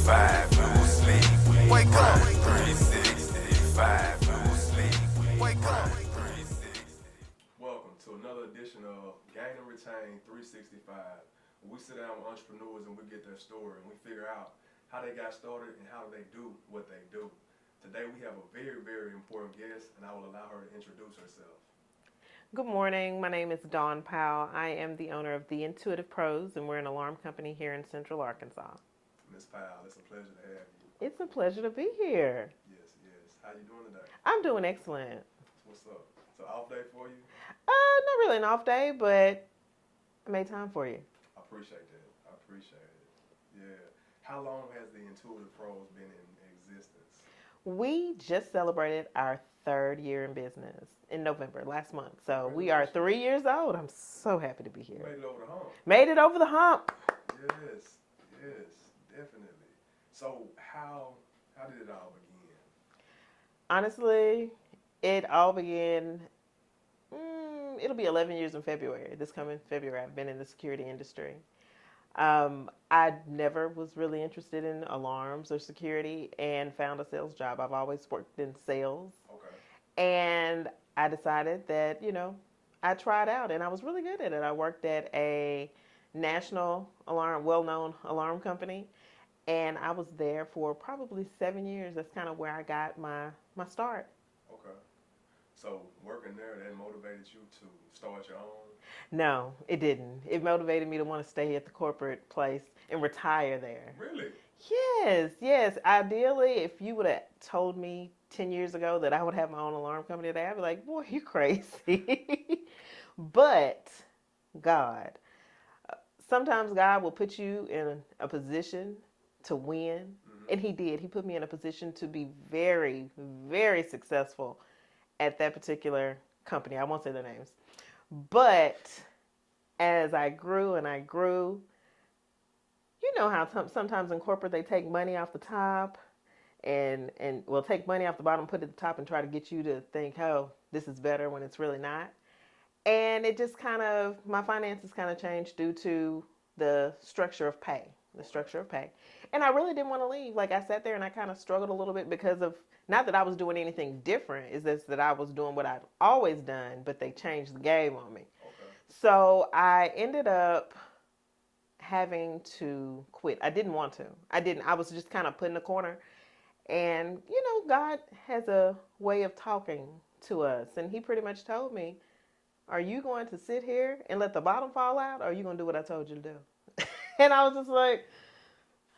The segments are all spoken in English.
365, no sleep. Wake up. 365, no sleep. Wake up. 360. Welcome to another edition of Gain and Retain 365. We sit down with entrepreneurs and we get their story and we figure out how they got started and how they do what they do. Today we have a very, very important guest and I will allow her to introduce herself. Good morning. My name is Dawn Powell. I am the owner of The Intuitive Pros, and we're an alarm company here in Central Arkansas. Ms. Powell, it's a pleasure to have you. It's a pleasure to be here. Yes, yes. How you doing today? I'm doing excellent. What's up? It's an off day for you? Not really an off day, but I made time for you. I appreciate that. I appreciate it. Yeah. How long has the Intuitive Pros been in existence? We just celebrated our 3rd year in business in November last month. So we are 3 years old. I'm so happy to be here. Made it over the hump. Made it over the hump. Yes, yes, definitely. So how did it all begin? Honestly, it all began, it'll be 11 years in February. This coming February, I've been in the security industry. I never was really interested in alarms or security and found a sales job. I've always worked in sales. Okay. And I decided that, I tried out and I was really good at it. I worked at a national alarm, well-known alarm company. And I was there for probably 7 years. That's kind of where I got my start. Okay. So working there, that motivated you to start your own? No, it didn't. It motivated me to want to stay at the corporate place and retire there. Really? Yes. Ideally, if you would have told me 10 years ago that I would have my own alarm company today, I'd be like, boy, you crazy. But God, sometimes God will put you in a position to win. Mm-hmm. And he did. He put me in a position to be very, very successful at that particular company. I won't say their names. But as I grew and I grew, you know how sometimes in corporate they take money off the top and will take money off the bottom, put it at the top and try to get you to think, oh, this is better when it's really not. And it just my finances kind of changed due to the structure of pay. And I really didn't want to leave. Like I sat there and I kind of struggled a little bit because of, not that I was doing anything different, it's just that I was doing what I've always done, but they changed the game on me. Okay. So I ended up having to quit. I didn't want to. I was just kind of put in a corner. And, God has a way of talking to us. And he pretty much told me, are you going to sit here and let the bottom fall out? Or are you going to do what I told you to do? And I was just like,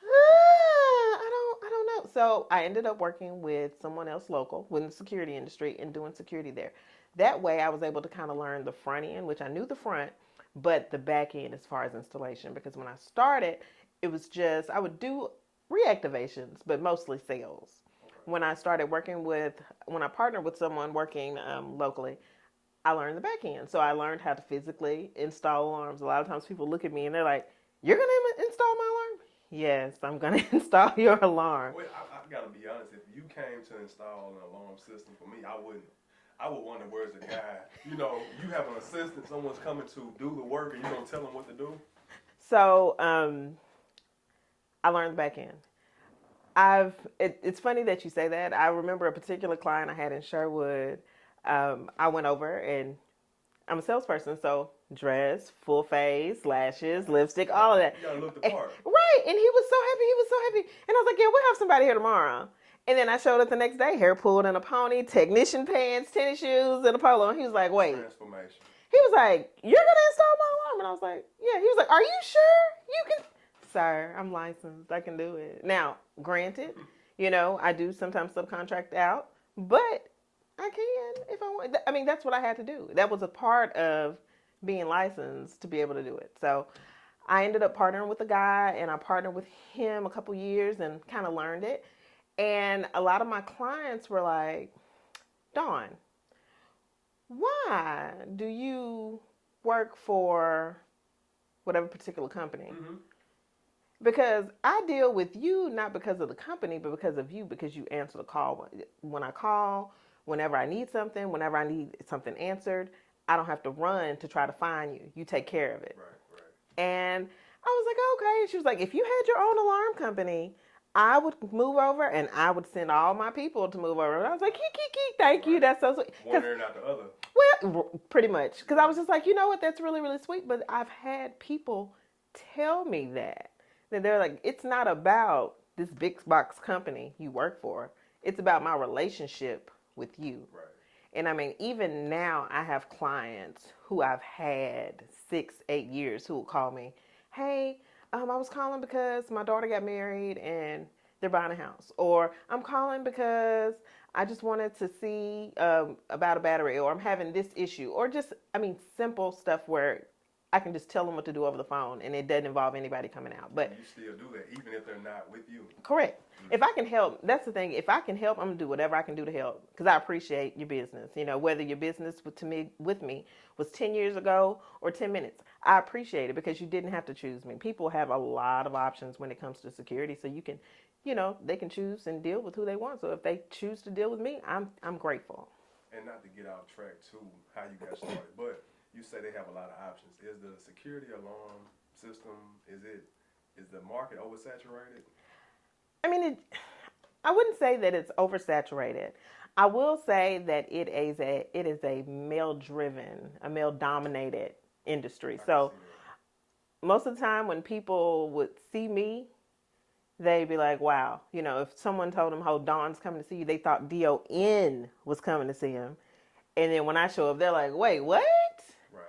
I don't know. So I ended up working with someone else local within the security industry and doing security there. That way I was able to kind of learn the front end, which I knew the front, but the back end as far as installation. Because when I started, it was just, I would do reactivations, but mostly sales. When I partnered with someone working locally, I learned the back end. So I learned how to physically install alarms. A lot of times people look at me and they're like, you're going to install my alarm? Yes, I'm going to install your alarm. Wait, I got to be honest. If you came to install an alarm system for me, I would wonder where's the guy. You have an assistant, someone's coming to do the work and you don't tell them what to do? So I learned the back end. It's funny that you say that. I remember a particular client I had in Sherwood. I went over and I'm a salesperson, so dress, full face, lashes, lipstick, all of that. You gotta look the part. Right, and he was so happy. And I was like, yeah, we'll have somebody here tomorrow. And then I showed up the next day, hair pulled in a pony, technician pants, tennis shoes, and a polo. And he was like, wait. Transformation. He was like, you're going to install my alarm? And I was like, yeah. He was like, are you sure you can? Sir, I'm licensed. I can do it. Now, granted, I do sometimes subcontract out, but I can if I want. I mean, that's what I had to do. That was a part of being licensed to be able to do it. So I ended up partnering with a guy, and I partnered with him a couple years and kind of learned it. And a lot of my clients were like, Dawn, why do you work for whatever particular company? Mm-hmm. Because I deal with you not because of the company, but because of you, because you answer the call. When I call, whenever I need something answered, I don't have to run to try to find you. You take care of it. Right. And I was like, okay. She was like, if you had your own alarm company, I would move over and I would send all my people to move over. And I was like, thank you. That's so sweet. One ear and out the other. Well, pretty much. Because I was just like, you know what? That's really, really sweet. But I've had people tell me that they're like, it's not about this big box company you work for. It's about my relationship with you. Right. And I mean, even now I have clients who I've had 6, 8 years who will call me, hey, I was calling because my daughter got married and they're buying a house. Or I'm calling because I just wanted to see about a battery, or I'm having this issue. Or just, I mean, simple stuff where I can just tell them what to do over the phone and it doesn't involve anybody coming out. But you still do that even if they're not with you. correct. If I can help, that's the thing. If I can help, I'm gonna do whatever I can do to help because I appreciate your business. You know, whether your business with me was 10 years ago or 10 minutes, I appreciate it because you didn't have to choose me. People have a lot of options when it comes to security, so you can, you know, they can choose and deal with who they want. So if they choose to deal with me, I'm grateful. And not to get off track to how you got started, but you say they have a lot of options. Is the security alarm system, is the market oversaturated? I mean, I wouldn't say that it's oversaturated. I will say that it is a male-driven, a male-dominated industry. So most of the time when people would see me, they'd be like, wow, you know, if someone told them, oh, Dawn's coming to see you, they thought DON was coming to see him. And then when I show up, they're like, wait, what? Right.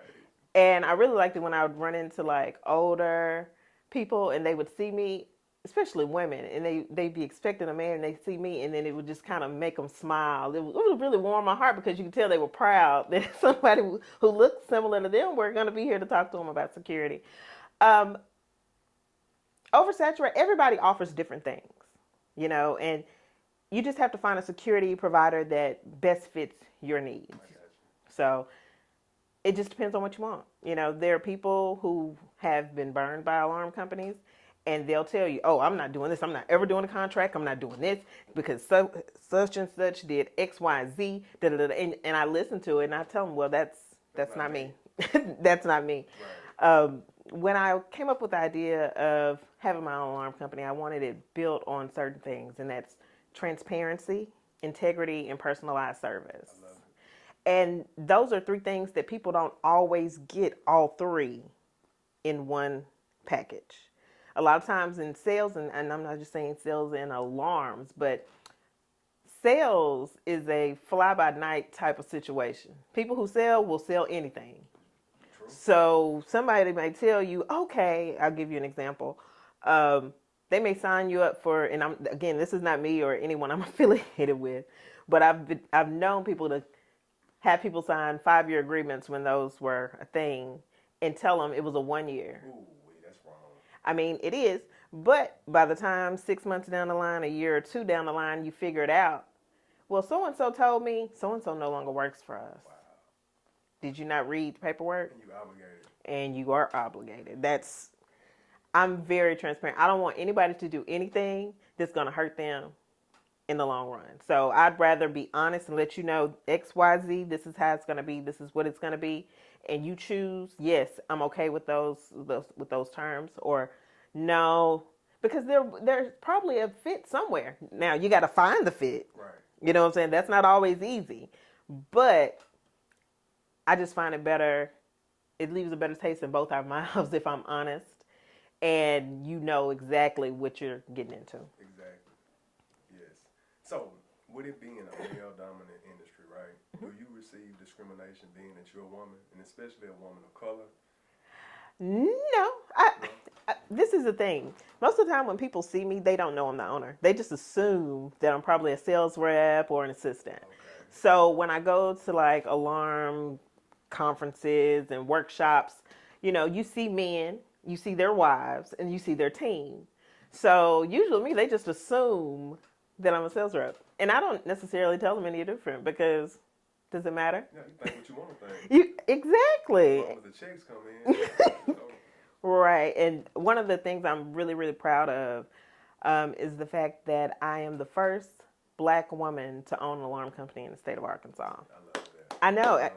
And I really liked it when I would run into like older people and they would see me, especially women, and they'd be expecting a man and they see me and then it would just kind of make them smile. It would really warm my heart because you could tell they were proud that somebody who looked similar to them were going to be here to talk to them about security. Oversaturate, everybody offers different things, you know, and you just have to find a security provider that best fits your needs. So it just depends on what you want. You know, there are people who have been burned by alarm companies and they'll tell you, oh, I'm not doing this. I'm not ever doing a contract. I'm not doing this because such and such did X, Y, Z. Da, da, da, and I listen to it and I tell them, well, that's not me. That's not me. Right. When I came up with the idea of having my own alarm company, I wanted it built on certain things, and that's transparency, integrity, and personalized service. I love it. And those are 3 things that people don't always get all 3 in one package. A lot of times in sales, and I'm not just saying sales and alarms, but sales is a fly-by-night type of situation. People who sell will sell anything. True. So somebody may tell you, okay, I'll give you an example. They may sign you up for, and again, this is not me or anyone I'm affiliated with, but I've known people to have people sign 5-year agreements when those were a thing and tell them it was a 1 year. Ooh, that's wrong. I mean, it is, but by the time 6 months down the line, a year or 2 down the line, you figure it out. Well, so-and-so told me so-and-so no longer works for us. Wow. Did you not read the paperwork? And you obligated. And you are obligated. I'm very transparent. I don't want anybody to do anything that's going to hurt them in the long run. So I'd rather be honest and let you know X, Y, Z, this is how it's going to be. This is what it's going to be. And you choose, yes, I'm okay with those terms, or no, because there's probably a fit somewhere. Now you got to find the fit. Right. You know what I'm saying? That's not always easy, but I just find it better. It leaves a better taste in both our mouths if I'm honest, and you know exactly what you're getting into. Exactly. Yes. So, with it being a male-dominant industry, right? Do you receive discrimination being that you're a woman, and especially a woman of color? No. This is the thing. Most of the time when people see me, they don't know I'm the owner. They just assume that I'm probably a sales rep or an assistant. Okay. So when I go to like alarm conferences and workshops, you know, you see men, you see their wives, and you see their team. So usually they just assume that I'm a sales rep. And I don't necessarily tell them any different because does it matter? Yeah, you think what you want to think. Exactly. As long as the checks come in. Right. And one of the things I'm really, really proud of is the fact that I am the first Black woman to own an alarm company in the state of Arkansas. I love that. I know.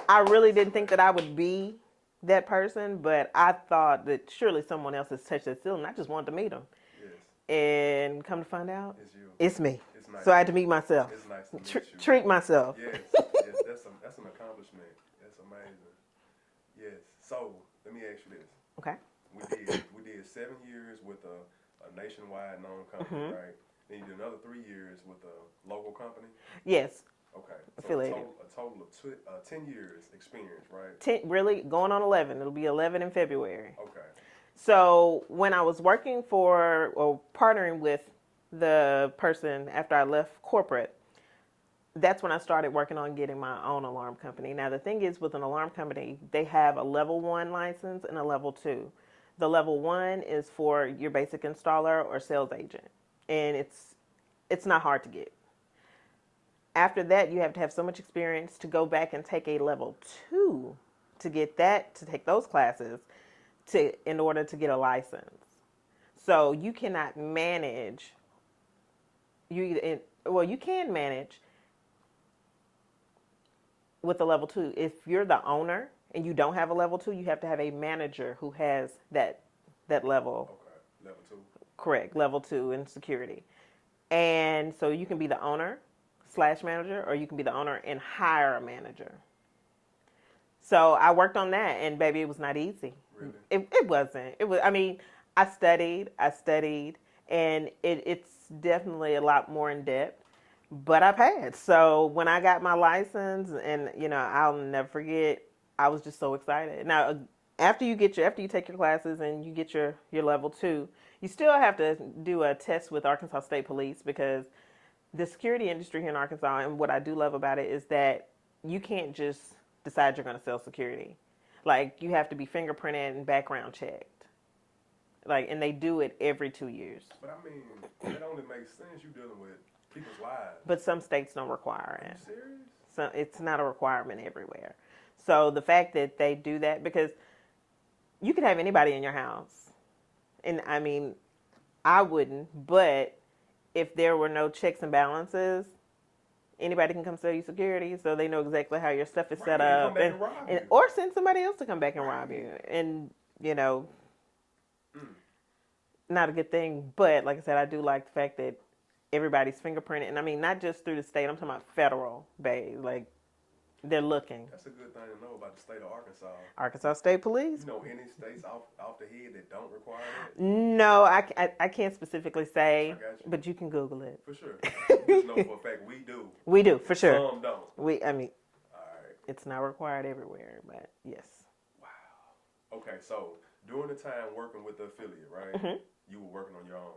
I really didn't think that I would be that person, but I thought that surely someone else has touched that ceiling. I just wanted to meet them. Yes. And come to find out, It's you. it's me. It's nice. So I had to meet myself. It's nice to meet you. Treat myself. Yes, yes, that's an accomplishment. That's amazing. Yes. So let me ask you this. Okay. We did 7 years with a nationwide known company, right? Then you did another 3 years with a local company. Yes. Okay. So Affiliated. a total of 10 years experience, right? 10, really going on 11. It'll be 11 in February. Okay. So when I was working for or partnering with the person after I left corporate, that's when I started working on getting my own alarm company. Now the thing is, with an alarm company, they have a level 1 license and a level 2. The level 1 is for your basic installer or sales agent, and it's not hard to get. After that, you have to have so much experience to go back and take a level 2 to get that, to take those classes in order to get a license. So you cannot manage. You can manage with a level 2. If you're the owner and you don't have a level 2, you have to have a manager who has that level. Okay. Level 2. Correct, level 2 in security. And so you can be the owner / manager, or you can be the owner and hire a manager. So I worked on that, and baby, it was not easy. Really? It wasn't. It was. I mean, I studied, and it's definitely a lot more in depth. But I passed. So when I got my license, and I'll never forget, I was just so excited. Now, after you take your classes and you get your level 2, you still have to do a test with Arkansas State Police, because the security industry here in Arkansas, and what I do love about it, is that you can't just decide you're going to sell security. Like, you have to be fingerprinted and background checked. Like, and they do it every 2 years. But I mean, that only makes sense. You're dealing with people's lives. But some states don't require it. Are you serious? So it's not a requirement everywhere. So the fact that they do that, because you could have anybody in your house, and I mean, I wouldn't, but if there were no checks and balances, anybody can come sell you security, so they know exactly how your stuff is set up, or send somebody else to come back and rob you. And not a good thing. But like I said, I do like the fact that everybody's fingerprinted, and I mean, not just through the state. I'm talking about federal, babe. Like, they're looking. That's a good thing to know about the state of Arkansas. Arkansas State Police. You know any states off the head that don't require it? No, I can't specifically say, I got you. but you can Google it. For sure. Just know for a fact we do. We do, for sure. Some don't. I mean, All right. it's not required everywhere, but yes. Wow. Okay, so during the time working with the affiliate, right? You were working on your own.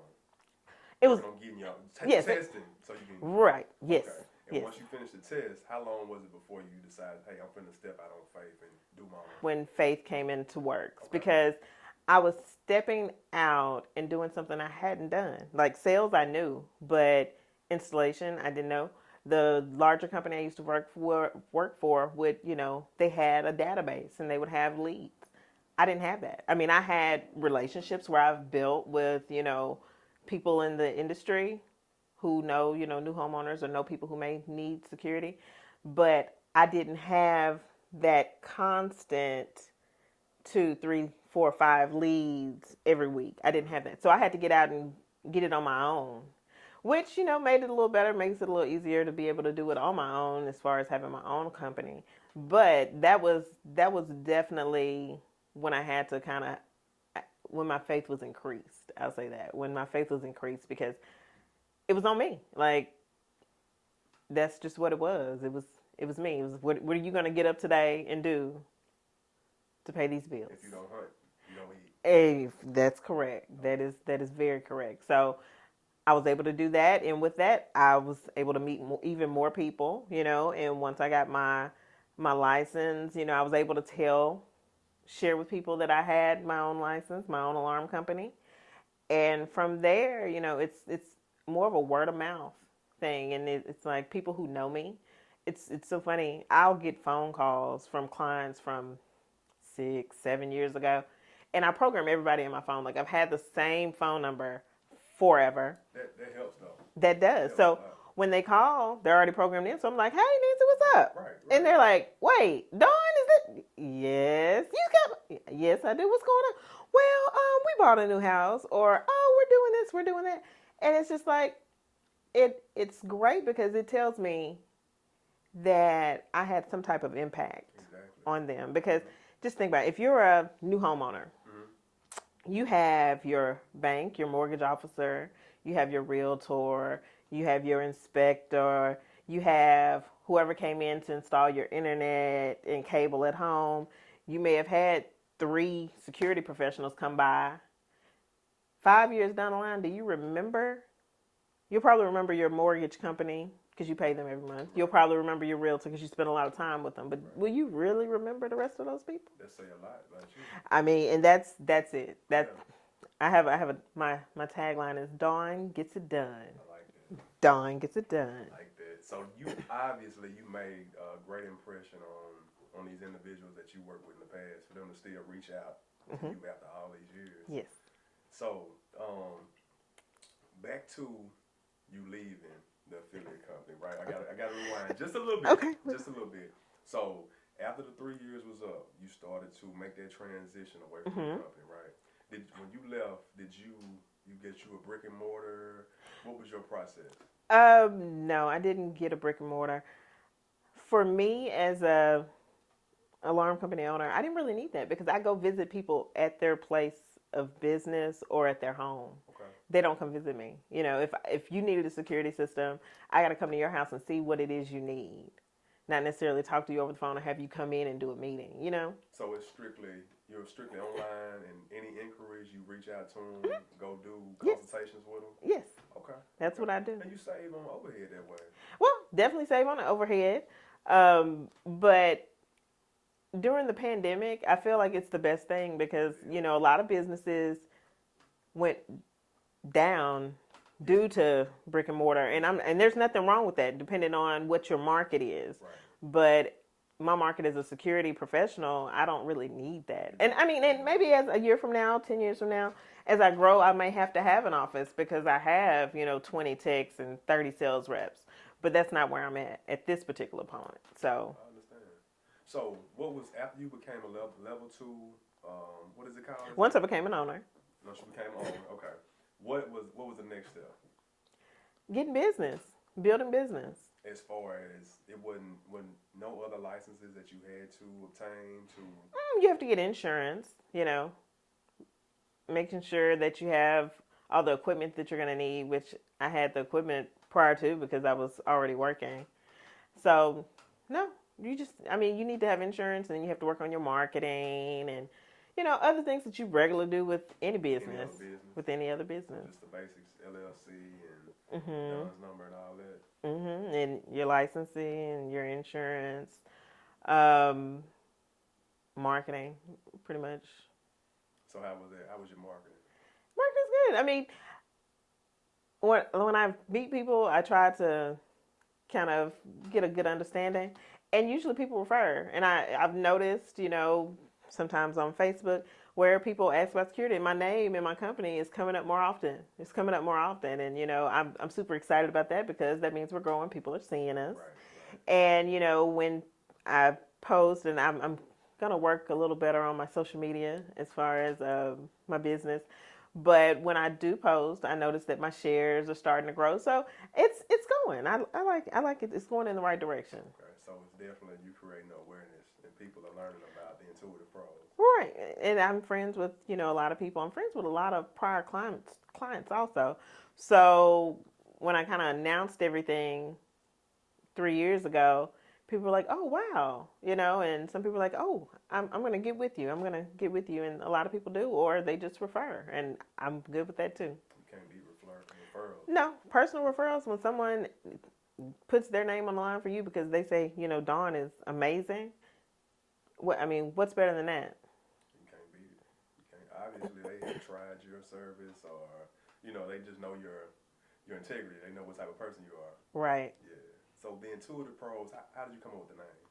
It was on getting your yes, testing, so you can right. Yes. Okay. And yes. once you finished the test, how long was it before you decided, hey, I'm finna step out on faith and do my own? When faith came into works, Okay. because I was stepping out and doing something I hadn't done. Like, sales, I knew, but installation, I didn't know. The larger company I used to work for would, they had a database and they would have leads. I didn't have that. I mean, I had relationships where I've built with, people in the industry who know, new homeowners or know people who may need security. But I didn't have that constant 2, 3, 4, 5 leads every week. I didn't have that. So I had to get out and get it on my own, which, made it a little better, makes it a little easier to be able to do it on my own as far as having my own company. But that was definitely when I had to when my faith was increased. I'll say that. When my faith was increased, because it was on me. Like, that's just what it was. It was me. It was, what are you going to get up today and do to pay these bills? If you don't hunt, you don't eat. Hey, that's correct. That is very correct. So I was able to do that, and with that, I was able to meet even more people, and once I got my license, I was able to share with people that I had my own license, my own alarm company. And from there, it's more of a word of mouth thing. And it's like people who know me. It's so funny. I'll get phone calls from clients from 6, 7 years ago. And I program everybody in my phone. Like, I've had the same phone number forever. That helps, though. That does. So when they call, they're already programmed in. So I'm like, hey, Nancy, what's up? Right. And they're like, wait, Dawn, is it? Yes. Yes, I do. What's going on? Well, we bought a new house, or, oh, we're doing this, we're doing that. And it's just like, it's great because it tells me that I had some type of impact on them. Because just think about it. If you're a new homeowner, you have your bank, your mortgage officer, you have your realtor, you have your inspector, you have whoever came in to install your internet and cable at home. You may have had 3 security professionals come by. 5 years down the line, do you remember? You'll probably remember your mortgage company because you pay them every month. You'll probably remember your realtor because you spend a lot of time with them. But will you really remember the rest of those people? That say a lot about you. I mean, and that's it. I have my tagline is Dawn gets it done. I like that. Dawn gets it done. I like that. So you obviously you made a great impression on these individuals that you worked with in the past for them to still reach out to you after all these years. Yes. So back to you leaving the affiliate company, right? I got to rewind just a little bit. Okay. Just a little bit. So after the 3 years was up, you started to make that transition away from the company, right? When you left, did you get you a brick and mortar? What was your process? No, I didn't get a brick and mortar. For me, as a alarm company owner, I didn't really need that because I go visit people at their place of business or at their home. Okay. They don't come visit me. You know, if you needed a security system, I got to come to your house and see what it is you need. Not necessarily talk to you over the phone or have you come in and do a meeting, you know? So you're strictly online, and any inquiries you reach out to them, go do consultations with them? Yes. Okay. That's what I do. And you save on overhead that way. Well, definitely save on the overhead. But during the pandemic, I feel like it's the best thing because, you know, a lot of businesses went down due to brick and mortar. And there's nothing wrong with that, depending on what your market is. Right. But my market as a security professional, I don't really need that. And I mean, and maybe as a year from now, 10 years from now, as I grow, I may have to have an office because I have, 20 techs and 30 sales reps. But that's not where I'm at this particular point. So I understand. So what was, after you became a level 2, what is it called? Once I became an owner. Once you became an owner, okay. What was the next step? Getting business, building business. As far as it wasn't no other licenses that you had to obtain to. You have to get insurance, making sure that you have all the equipment that you're going to need, which I had the equipment prior to because I was already working. So, no, you need to have insurance and you have to work on your marketing and, other things that you regularly do with any business. With any other business. Just the basics, LLC and Dawn's number and all that. And your licensing and your insurance, marketing, pretty much. So how was that? How was your marketing? Marketing's good. I mean, when I meet people, I try to kind of get a good understanding, and usually people refer. And I've noticed, sometimes on Facebook where people ask about security, and my name and my company is coming up more often. It's coming up more often, and I'm super excited about that because that means we're growing. People are seeing us, right. And when I post, and I'm gonna work a little better on my social media as far as my business. But when I do post, I notice that my shares are starting to grow. So it's going. I like it. It's going in the right direction. Okay, so it's definitely you creating awareness, and people are learning about the Intuitive Pros. Right, and I'm friends with a lot of people. I'm friends with a lot of prior clients also. So when I kind of announced everything 3 years ago, people were like, "Oh wow," and some people were like, "Oh, I'm going to get with you. I'm going to get with you," and a lot of people do, or they just refer, and I'm good with that too. You can't beat referrals. No, personal referrals. When someone puts their name on the line for you because they say, Dawn is amazing. What's better than that? You can't beat it. Obviously, they have tried your service, or they just know your integrity. They know what type of person you are. Right. Yeah. So the Intuitive Pros, how did you come up with the name?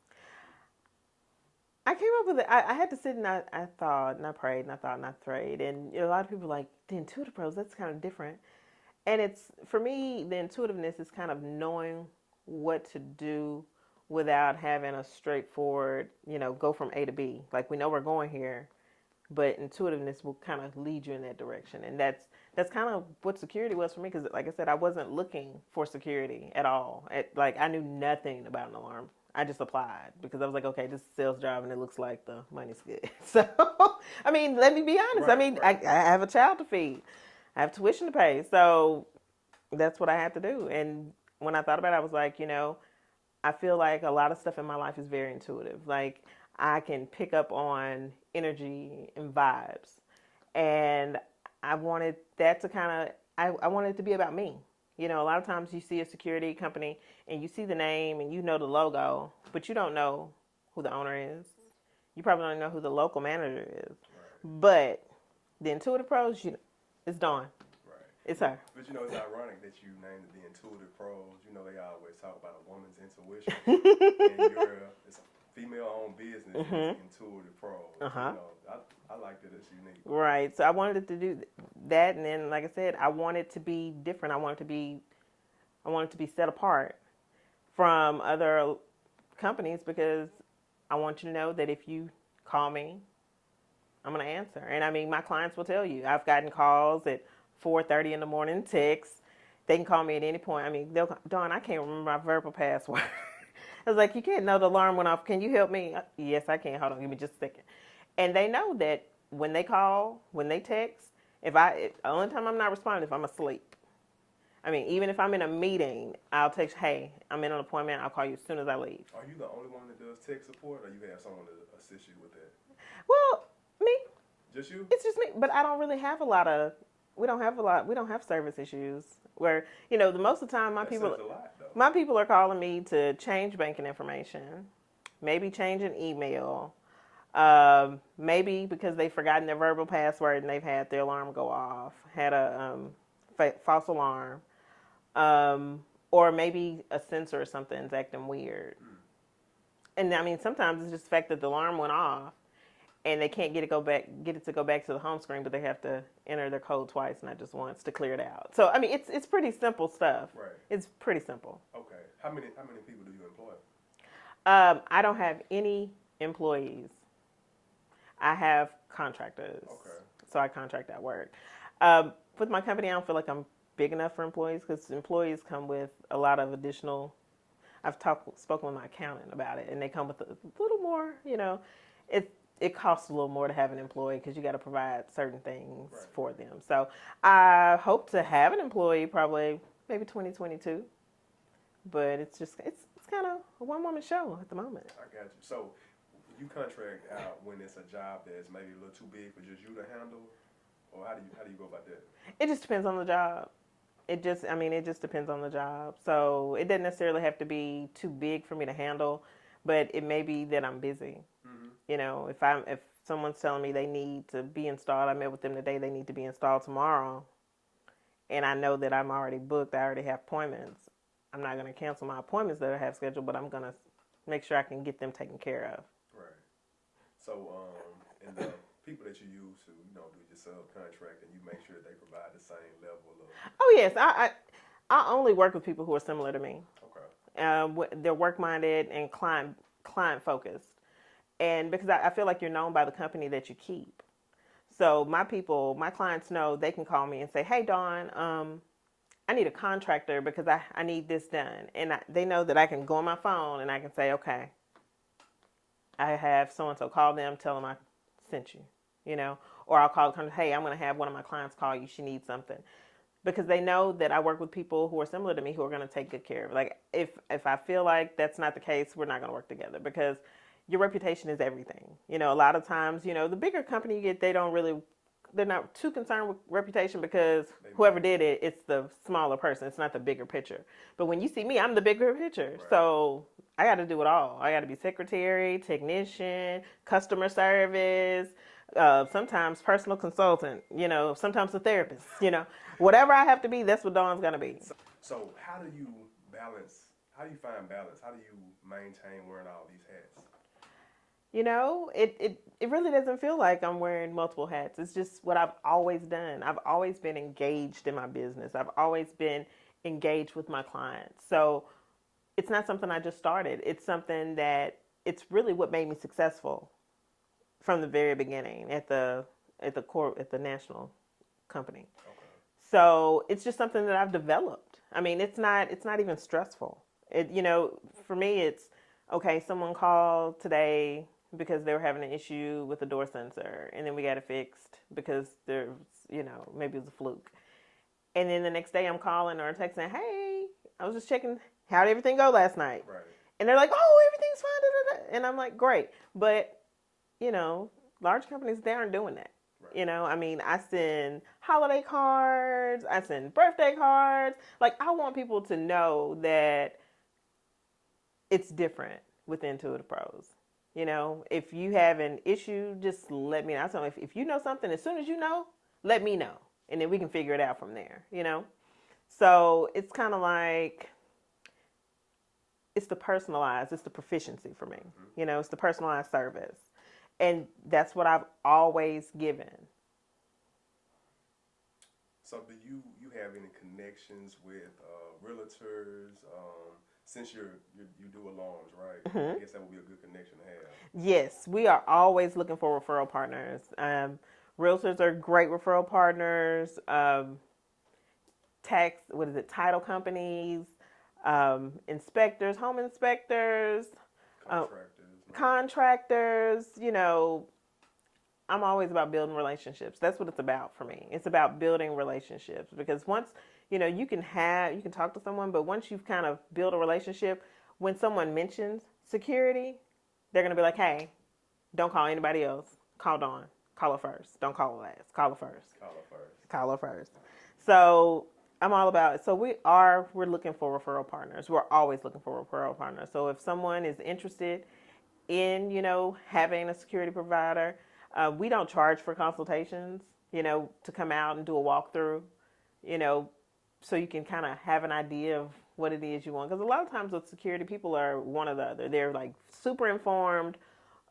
I came up with it. I had to sit and I thought and I prayed and I thought and I prayed. And a lot of people are like, the Intuitive Pros, that's kind of different. And it's, for me, the intuitiveness is kind of knowing what to do without having a straightforward, go from A to B. Like, we know we're going here, but intuitiveness will kind of lead you in that direction. And that's kind of what security was for me, because like I said, I wasn't looking for security at all. Like, I knew nothing about an alarm. I just applied because I was like, okay, this is a sales job and it looks like the money's good. So, I mean, let me be honest. Right, I mean, right. I have a child to feed. I have tuition to pay. So that's what I had to do. And when I thought about it, I was like, I feel like a lot of stuff in my life is very intuitive. Like, I can pick up on energy and vibes. And I wanted that to kind of, I wanted it to be about me. A lot of times you see a security company and you see the name and you know the logo, but you don't know who the owner is. You probably don't know who the local manager is. Right. But the Intuitive Pros, it's Dawn. Right. It's her. But it's ironic that you named it the Intuitive Pros. They always talk about a woman's intuition. And it's a female-owned business, it's Intuitive Pros. Uh-huh. I like that it's unique. Right. So I wanted it to do that, and then, like I said, I wanted to be different. I wanted to be set apart from other companies, because I want you to know that if you call me, I'm going to answer. And I mean, my clients will tell you, I've gotten calls at 4:30 in the morning, texts. They can call me at any point. I mean, Dawn, I can't remember my verbal password. I was like, you can't know the alarm went off. Can you help me? Yes, I can. Hold on, give me just a second. And they know that when they call, when they text, the only time I'm not responding is if I'm asleep. I mean, even if I'm in a meeting, I'll text, hey, I'm in an appointment. I'll call you as soon as I leave. Are you the only one that does tech support, or you have someone to assist you with that? Well, me. Just you? It's just me. But I don't really have we don't have service issues where, the most of the time That says a lot, though. my people are calling me to change banking information, maybe change an email, maybe because they've forgotten their verbal password and they've had their alarm go off, had a false alarm, or maybe a sensor or something's acting weird. And I mean, sometimes it's just the fact that the alarm went off and they can't get it to go back to the home screen, but they have to enter their code twice, not just once, to clear it out. So I mean, it's pretty simple stuff. Right. It's pretty simple. Okay. How many people do you employ? I don't have any employees. I have contractors. Okay. So I contract out work. With my company, I don't feel like I'm big enough for employees, because employees come with a lot of additional. I've spoken with my accountant about it, and they come with a little more. It costs a little more to have an employee, because you got to provide certain things for them. So I hope to have an employee probably maybe 2022, but it's kind of a one-woman show at the moment. I got you. So you contract out when it's a job that's maybe a little too big for just you to handle, or how do you go about that? It just depends on the job. It just depends on the job. So it doesn't necessarily have to be too big for me to handle, but it may be that I'm busy. Mm-hmm. If someone's telling me they need to be installed, I met with them today, they need to be installed tomorrow, and I know that I'm already booked, I already have appointments, I'm not going to cancel my appointments that I have scheduled, but I'm going to make sure I can get them taken care of. Right. So, and the people that you use to, do your subcontract, and you make sure that they provide the same level of. Oh yes, I only work with people who are similar to me. Okay. They're work-minded and client-focused. And because I feel like you're known by the company that you keep. So my clients know they can call me and say, hey, Dawn, I need a contractor because I need this done. And they know that I can go on my phone and I can say, okay, I have so-and-so, call them, tell them I sent you, or I'll call, hey, I'm going to have one of my clients call you. She needs something. Because they know that I work with people who are similar to me who are going to take good care of it. Like, if I feel like that's not the case, we're not going to work together, because your reputation is everything. A lot of times, the bigger company you get, they're not too concerned with reputation, because whoever did it, it's the smaller person. It's not the bigger picture. But when you see me, I'm the bigger picture. Right. So I got to do it all. I got to be secretary, technician, customer service, sometimes personal consultant, sometimes a therapist, whatever I have to be, that's what Dawn's going to be. So how do you find balance? How do you maintain wearing all these hats? It really doesn't feel like I'm wearing multiple hats. It's just what I've always done. I've always been engaged in my business. I've always been engaged with my clients. So it's not something I just started. It's something that it's really what made me successful from the very beginning at the national company. Okay. So it's just something that I've developed. I mean, it's not even stressful. For me, it's okay. Someone called today because they were having an issue with the door sensor, and then we got it fixed because there's maybe it was a fluke. And then the next day, I'm calling or texting, hey, I was just checking how did everything go last night, Right. and they're like, oh, everything's fine, da, da, da. And I'm like, great, but large companies, they aren't doing that. Right. I mean, I send holiday cards, I send birthday cards. Like, I want people to know that it's different with Intuitive Pros. If you have an issue, just let me know. I tell them, if you know something, as soon as you know, let me know. And then we can figure it out from there. So it's kind of like, it's the personalized, it's the proficiency for me. Mm-hmm. It's the personalized service. And that's what I've always given. So do you have any connections with realtors? Since you do alarms, right? Mm-hmm. I guess that would be a good connection to have. Yes, we are always looking for referral partners. Realtors are great referral partners. Title companies, inspectors, home inspectors, Contractors. contractors. I'm always about building relationships. That's what it's about for me. It's about building relationships because once, you can talk to someone, but once you've kind of built a relationship, when someone mentions security, they're going to be like, hey, don't call anybody else. Call Dawn. Call her first. Don't call her last. Call her first. Call her first. Call her first. So I'm all about it. So we're looking for referral partners. We're always looking for referral partners. So if someone is interested in, having a security provider, we don't charge for consultations, to come out and do a walkthrough, so you can kind of have an idea of what it is you want. Because a lot of times with security, people are one or the other. They're like super informed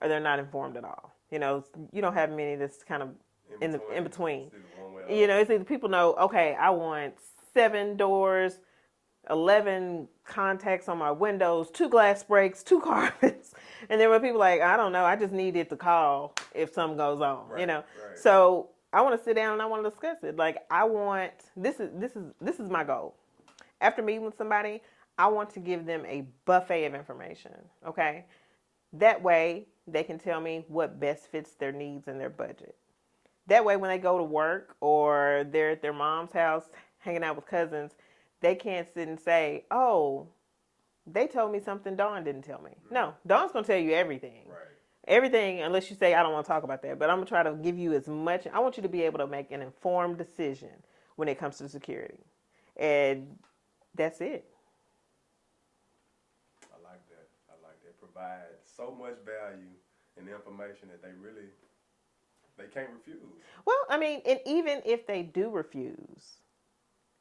or they're not informed at all. You don't have many that's kind of in between. It's either people know, okay, I want 7 doors, 11 contacts on my windows, 2 glass breaks, 2 carpets. And there were people like, I don't know, I just needed to call if something goes on, Right. So I want to sit down and I want to discuss it. Like, this is my goal. After meeting with somebody, I want to give them a buffet of information, okay? That way they can tell me what best fits their needs and their budget. That way when they go to work or they're at their mom's house hanging out with cousins, they can't sit and say, oh, they told me something Dawn didn't tell me. No, Dawn's going to tell you everything. Right. Everything, unless you say, I don't want to talk about that. But I'm going to try to give you as much. I want you to be able to make an informed decision when it comes to security. And that's it. I like that. Provide so much value in the information that they can't refuse. Well, I mean, and even if they do refuse,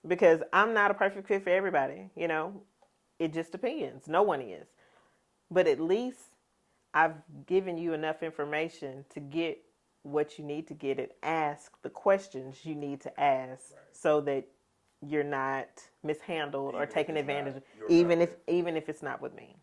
because I'm not a perfect fit for everybody, it just depends. No one is. But at least I've given you enough information to get what you need to get and ask the questions you need to ask, right, so that you're not mishandled or taken advantage of, even if it's not with me.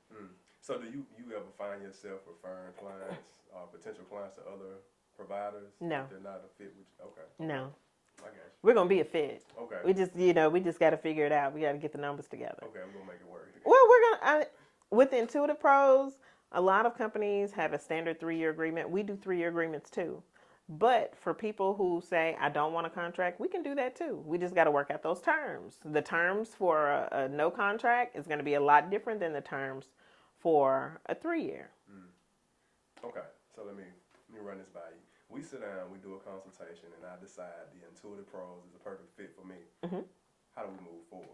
So do you ever find yourself referring clients, potential clients to other providers? No. If they're not a fit with you? Okay. No. I got you. We're going to be a fit. Okay. We just got to figure it out. We got to get the numbers together. Okay, we're going to make it work. Well, with Intuitive Pros, a lot of companies have a standard 3-year agreement. We do 3-year agreements too. But for people who say, I don't want a contract, we can do that too. We just got to work out those terms. The terms for a no contract is going to be a lot different than the terms for a 3-year. Okay, so let me run this by you. We sit down, we do a consultation, and I decide the Intuitive Pros is a perfect fit for me. Mm-hmm. How do we move forward?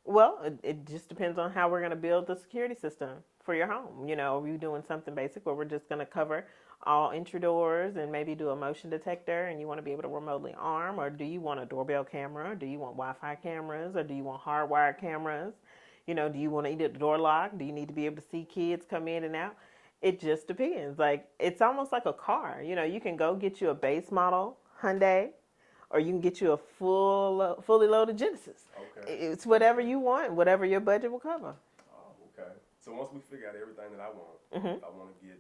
Well, it just depends on how we're going to build the security system for your home. Are we doing something basic where we're just going to cover all entry doors and maybe do a motion detector and you want to be able to remotely arm? Or do you want a doorbell camera? Or do you want Wi-Fi cameras? Or do you want hardwired cameras? Do you want to eat at the door lock? Do you need to be able to see kids come in and out? It just depends. Like it's almost like a car. You know, you can go get you a base model Hyundai, or you can get you a fully loaded Genesis. Okay. It's whatever you want, whatever your budget will cover. Oh, okay. So once we figure out everything that I want, Mm-hmm. if I want to get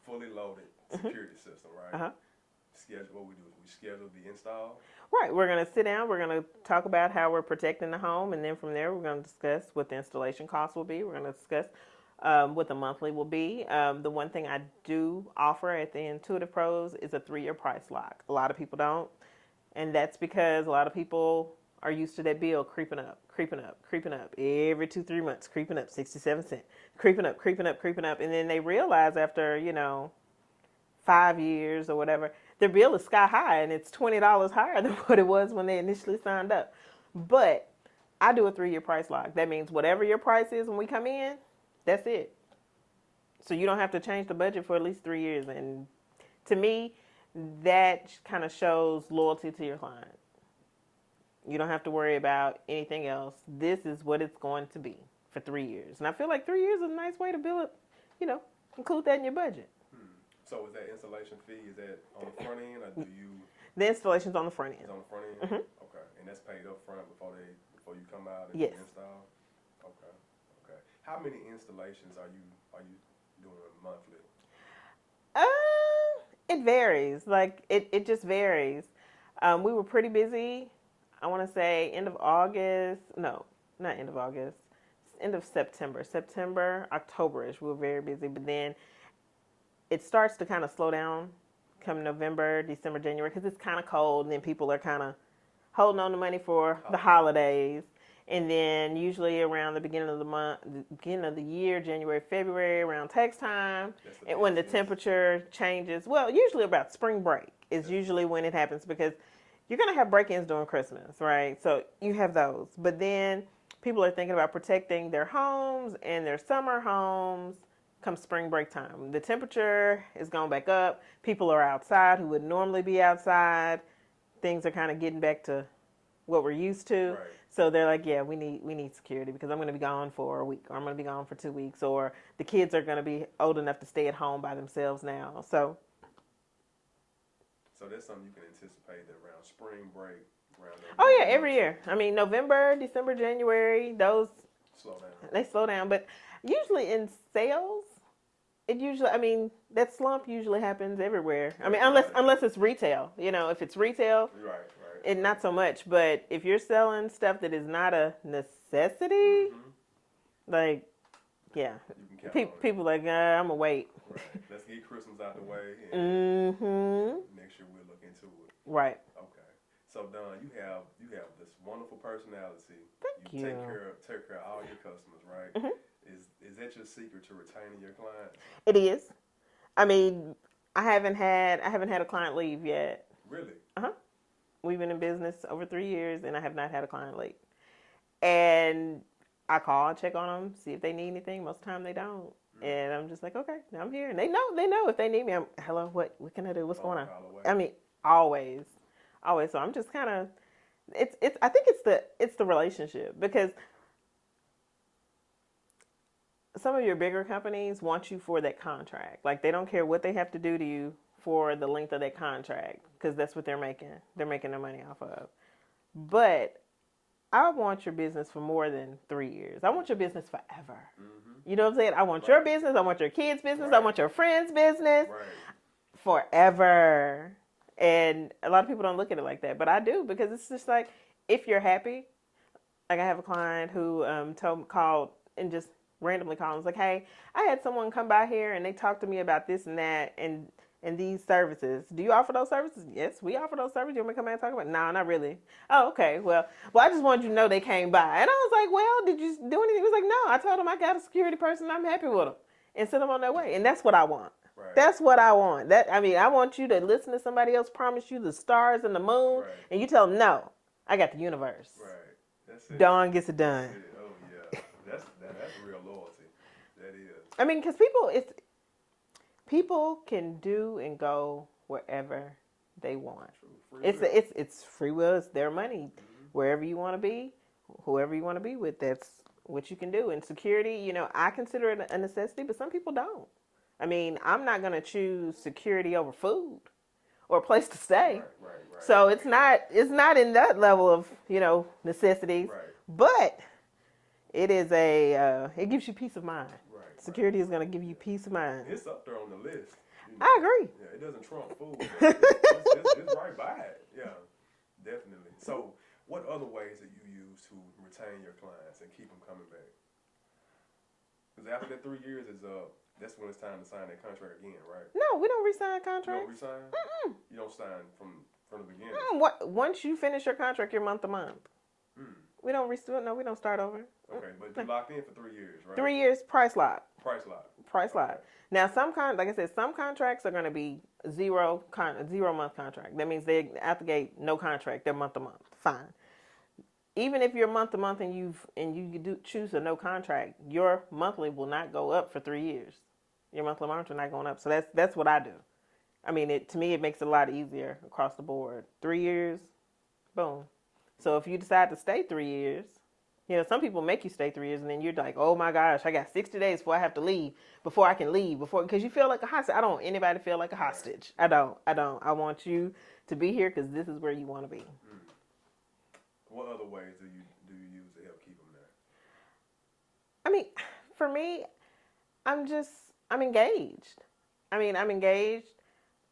fully loaded security system, right? Uh-huh. Schedule what we do is we schedule the install. Right. We're going to sit down. We're going to talk about how we're protecting the home. And then from there, we're going to discuss what the installation cost will be. We're going to discuss what the monthly will be. The one thing I do offer at the Intuitive Pros is a 3-year price lock. A lot of people don't. And that's because a lot of people are used to that bill creeping up every 2-3 months, creeping up 67 cents, creeping up. And then they realize after, 5 years or whatever, their bill is sky high and it's $20 higher than what it was when they initially signed up. But I do a 3-year price lock. That means whatever your price is when we come in, that's it. So you don't have to change the budget for at least 3 years. And to me, that kind of shows loyalty to your client. You don't have to worry about anything else. This is what it's going to be for 3 years. And I feel like 3 years is a nice way to bill it, include that in your budget. So is that installation fee, is that on the front end, or do you? The installation's on the front end. It's on the front end? Mhm. Okay. And that's paid up front before you come out and Yes. install? Okay. How many installations are you doing monthly? It varies. Like it just varies. We were pretty busy. I want to say end of August. No, not end of August. End of September. September, October-ish. We were very busy. But then it starts to kind of slow down come November, December, January, because it's kind of cold, and then people are kind of holding on to money for the holidays. And then usually around the beginning of the month, the beginning of the year, January, February, around tax time, and when the temperature changes. Well, usually about spring break is usually when it happens, because you're going to have break-ins during Christmas, right? So you have those. But then people are thinking about protecting their homes and their summer homes come spring break time. The temperature is going back up. People are outside who would normally be outside. Things are kind of getting back to what we're used to. Right. So they're like, yeah, we need security, because I'm going to be gone for a week, or I'm going to be gone for 2 weeks, or the kids are going to be old enough to stay at home by themselves now. So that's something you can anticipate that around spring break, around oh yeah, every year. I mean, November, December, January, those they slow down. But usually in sales, that slump usually happens everywhere. I mean, unless it's retail. If it's retail, right. And not so much. But if you're selling stuff that is not a necessity, like, yeah, people like, I'm gonna wait. Right. Let's get Christmas out the way, and next year we'll look into it. Right. Okay. So Dawn, you have this wonderful personality. Thank you. Take care of all your customers, right? Is that your secret to retaining your clients? It is. I mean, I haven't had a client leave yet. Really? We've been in business over 3 years, and I have not had a client leave. And I call and check on them, see if they need anything. Most of the time, they don't. And I'm just like, okay, I'm here. And they know if they need me. Hello, what can I do? What's going on? I mean, always. So I'm just kind of, I think it's the relationship, because some of your bigger companies want you for that contract. Like, they don't care what they have to do to you for the length of that contract, because that's what they're making. They're making their money off of. But I want your business for more than 3 years. I want your business forever. You know what I'm saying? I want your business. I want your kids' business. I want your friends' business forever. And a lot of people don't look at it like that, but I do, because it's just like, if you're happy. Like, I have a client who called and just randomly called and was like, hey, I had someone come by here and they talked to me about this and that and these services. Do you offer those services? Yes, we offer those services. You want me to come in and talk about it? No, not really. Oh, okay. Well, I just wanted you to know they came by. And I was like, well, did you do anything? He was like, no, I told them I got a security person and I'm happy with them, and send them on their way. And that's what I want. Right. That's what I want. I want you to listen to somebody else promise you the stars and the moon, and you tell them, no, I got the universe. Right. That's it. Dawn gets it done. That's it. Oh, yeah. That's real loyalty. That is. I mean, because people can do and go wherever they want. It's free will. It's their money. Wherever you want to be, whoever you want to be with, that's what you can do. And security, I consider it a necessity, but some people don't. I mean, I'm not going to choose security over food or a place to stay. Right. So it's not in that level of, necessities. Right. But it is it gives you peace of mind. Right. Security is going to give you peace of mind. It's up there on the list. I agree. Yeah, it doesn't trump food. But it's right by it. Yeah, definitely. So, what other ways that you use to retain your clients and keep them coming back? Because after that 3 years is up, that's when it's time to sign that contract again, right? No, we don't re-sign You don't contracts. resign? Mm-mm. You don't sign from the beginning? Once you finish your contract, you're month to month. We don't we don't start over. Okay, but you're locked in for 3 years, right? 3 years, price lock. Price lock. Price lock. Now, like I said, some contracts are going to be zero month contract. That means they out the gate, no contract. They're month to month. Fine. Even if you're month to month and you do choose a no contract, your monthly will not go up for 3 years. Your monthly amounts are not going up. So that's what I do. I mean, to me, it makes it a lot easier across the board. 3 years, boom. So if you decide to stay 3 years, some people make you stay 3 years, and then you're like, oh my gosh, I got 60 days before I have to leave, before I can leave, because you feel like a hostage. I don't want anybody to feel like a hostage. I don't. I want you to be here because this is where you want to be. What other ways do you use to help keep them there? I mean, for me, I'm engaged. I'm engaged.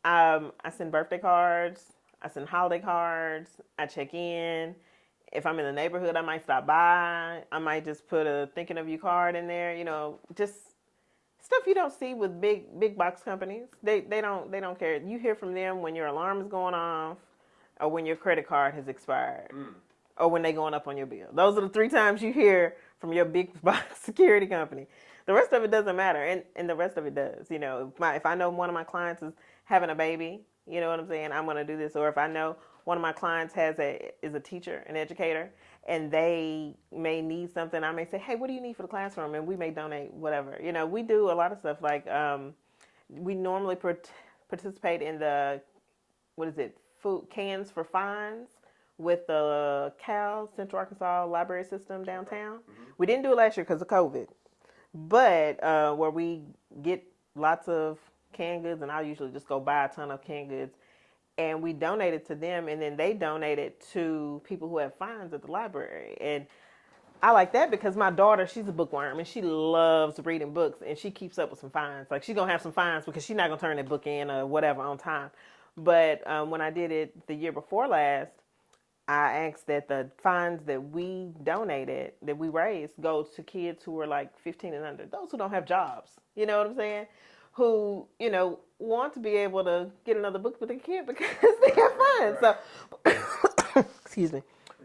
I send birthday cards. I send holiday cards. I check in. If I'm in the neighborhood, I might stop by. I might just put a thinking of you card in there. Just stuff you don't see with big box companies. They don't care. You hear from them when your alarm is going off, or when your credit card has expired, or when they're going up on your bill. Those are the 3 times you hear from your big box security company. The rest of it doesn't matter, and the rest of it does. If I know one of my clients is having a baby, you know what I'm saying, I'm going to do this. Or if I know one of my clients is a teacher, an educator, and they may need something, I may say, hey, what do you need for the classroom? And we may donate whatever. We do a lot of stuff. Like we normally participate in the, food cans for fines with the Central Arkansas Library System downtown. Mm-hmm. We didn't do it last year because of COVID. But where we get lots of canned goods, and I'll usually just go buy a ton of canned goods, and we donate it to them, and then they donate it to people who have fines at the library. And I like that because my daughter, she's a bookworm, and she loves reading books, and she keeps up with some fines. Like, she's going to have some fines because she's not going to turn that book in or whatever on time. But when I did it the year before last, I asked that the fines that we donated, that we raised, go to kids who were like 15 and under, those who don't have jobs, you know what I'm saying? Who, want to be able to get another book, but they can't because they have fines. So, excuse me,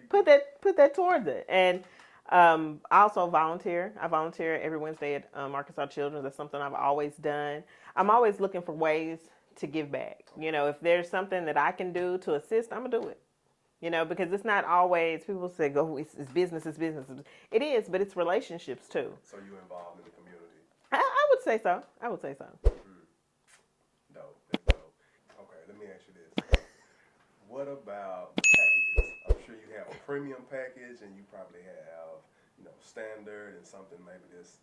put that towards it. And I also volunteer. I volunteer every Wednesday at Arkansas Children's. That's something I've always done. I'm always looking for ways to give back. If there's something that I can do to assist, I'm going to do it. Because it's not always, people say, it's business, it's business. It is, but it's relationships too. So you involved in the community? I would say so. Dope. That's dope. Okay, let me ask you this. What about the packages? I'm sure you have a premium package, and you probably have, standard and something maybe this,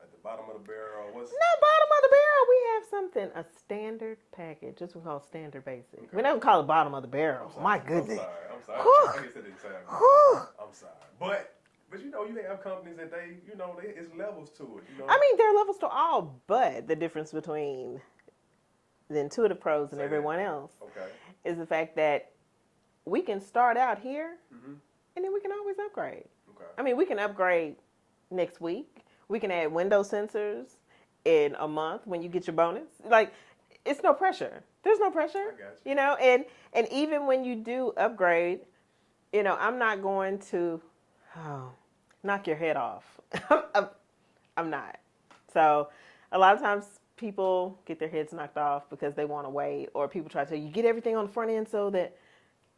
at the bottom of the barrel. No, bottom of the barrel. We have something, a standard package. This we call standard basic. Okay. We don't call it bottom of the barrel. My goodness. I'm sorry. I guess it didn't sound good. I'm sorry. But you have companies that it's levels to it. I mean, there are levels to all, but the difference between the Intuitive Pros and everyone else is the fact that we can start out here, and then we can always upgrade. Okay. I mean, we can upgrade next week. We can add window sensors in a month when you get your bonus. Like, it's no pressure. There's no pressure. I got you. And even when you do upgrade, I'm not going to knock your head off. I'm not. So a lot of times people get their heads knocked off because they want to wait, or people try to tell you, get everything on the front end so that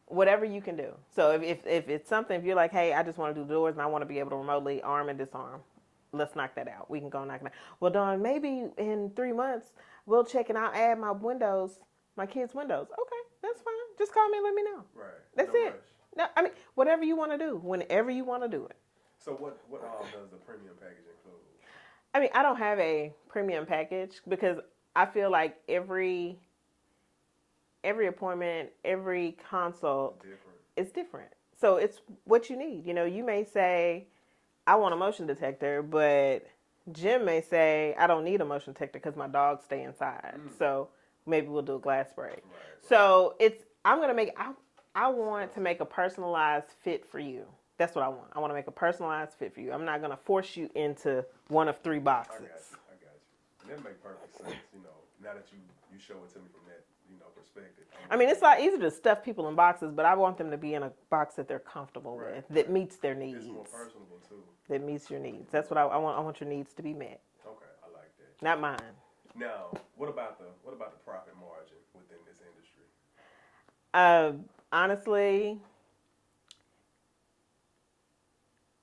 whatever you can do. So if it's something, if you're like, hey, I just want to do doors and I want to be able to remotely arm and disarm, let's knock that out. We can go knock it out. Well, Dawn, maybe in 3 months we'll check and I'll add my windows, my kids' windows. Okay, that's fine. Just call me and let me know. Right. That's it. Rush. No, I mean, whatever you want to do, whenever you want to do it. So what all does the premium package include? I mean, I don't have a premium package because I feel like every appointment, every consult Different. is different. So it's what you need. You know, you may say, I want a motion detector, but Jim may say, I don't need a motion detector because my dogs stay inside. So maybe we'll do a glass spray. Right. So I want to make a personalized fit for you. That's what I want. I want to make a personalized fit for you. I'm not going to force you into one of 3 boxes. I got you. And that makes perfect sense, you know, now that you show it to me from that, you know, perspective. I mean, it's a lot easier to stuff people in boxes, but I want them to be in a box that they're comfortable with, that meets their needs. It's more personable too. That meets your needs. That's what I want. I want your needs to be met. Okay, I like that. Not mine. Now, what about the profit margin within this industry? Honestly,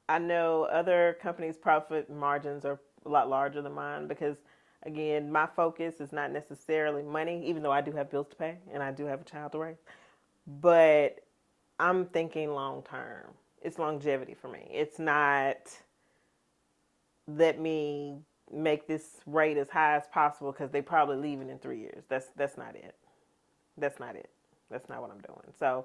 I know other companies' profit margins are a lot larger than mine because, again, my focus is not necessarily money, even though I do have bills to pay and I do have a child to raise. But I'm thinking long term. It's longevity for me. It's not let me make this rate as high as possible because they probably leaving in 3 years. That's not it. That's not it. That's not what I'm doing. So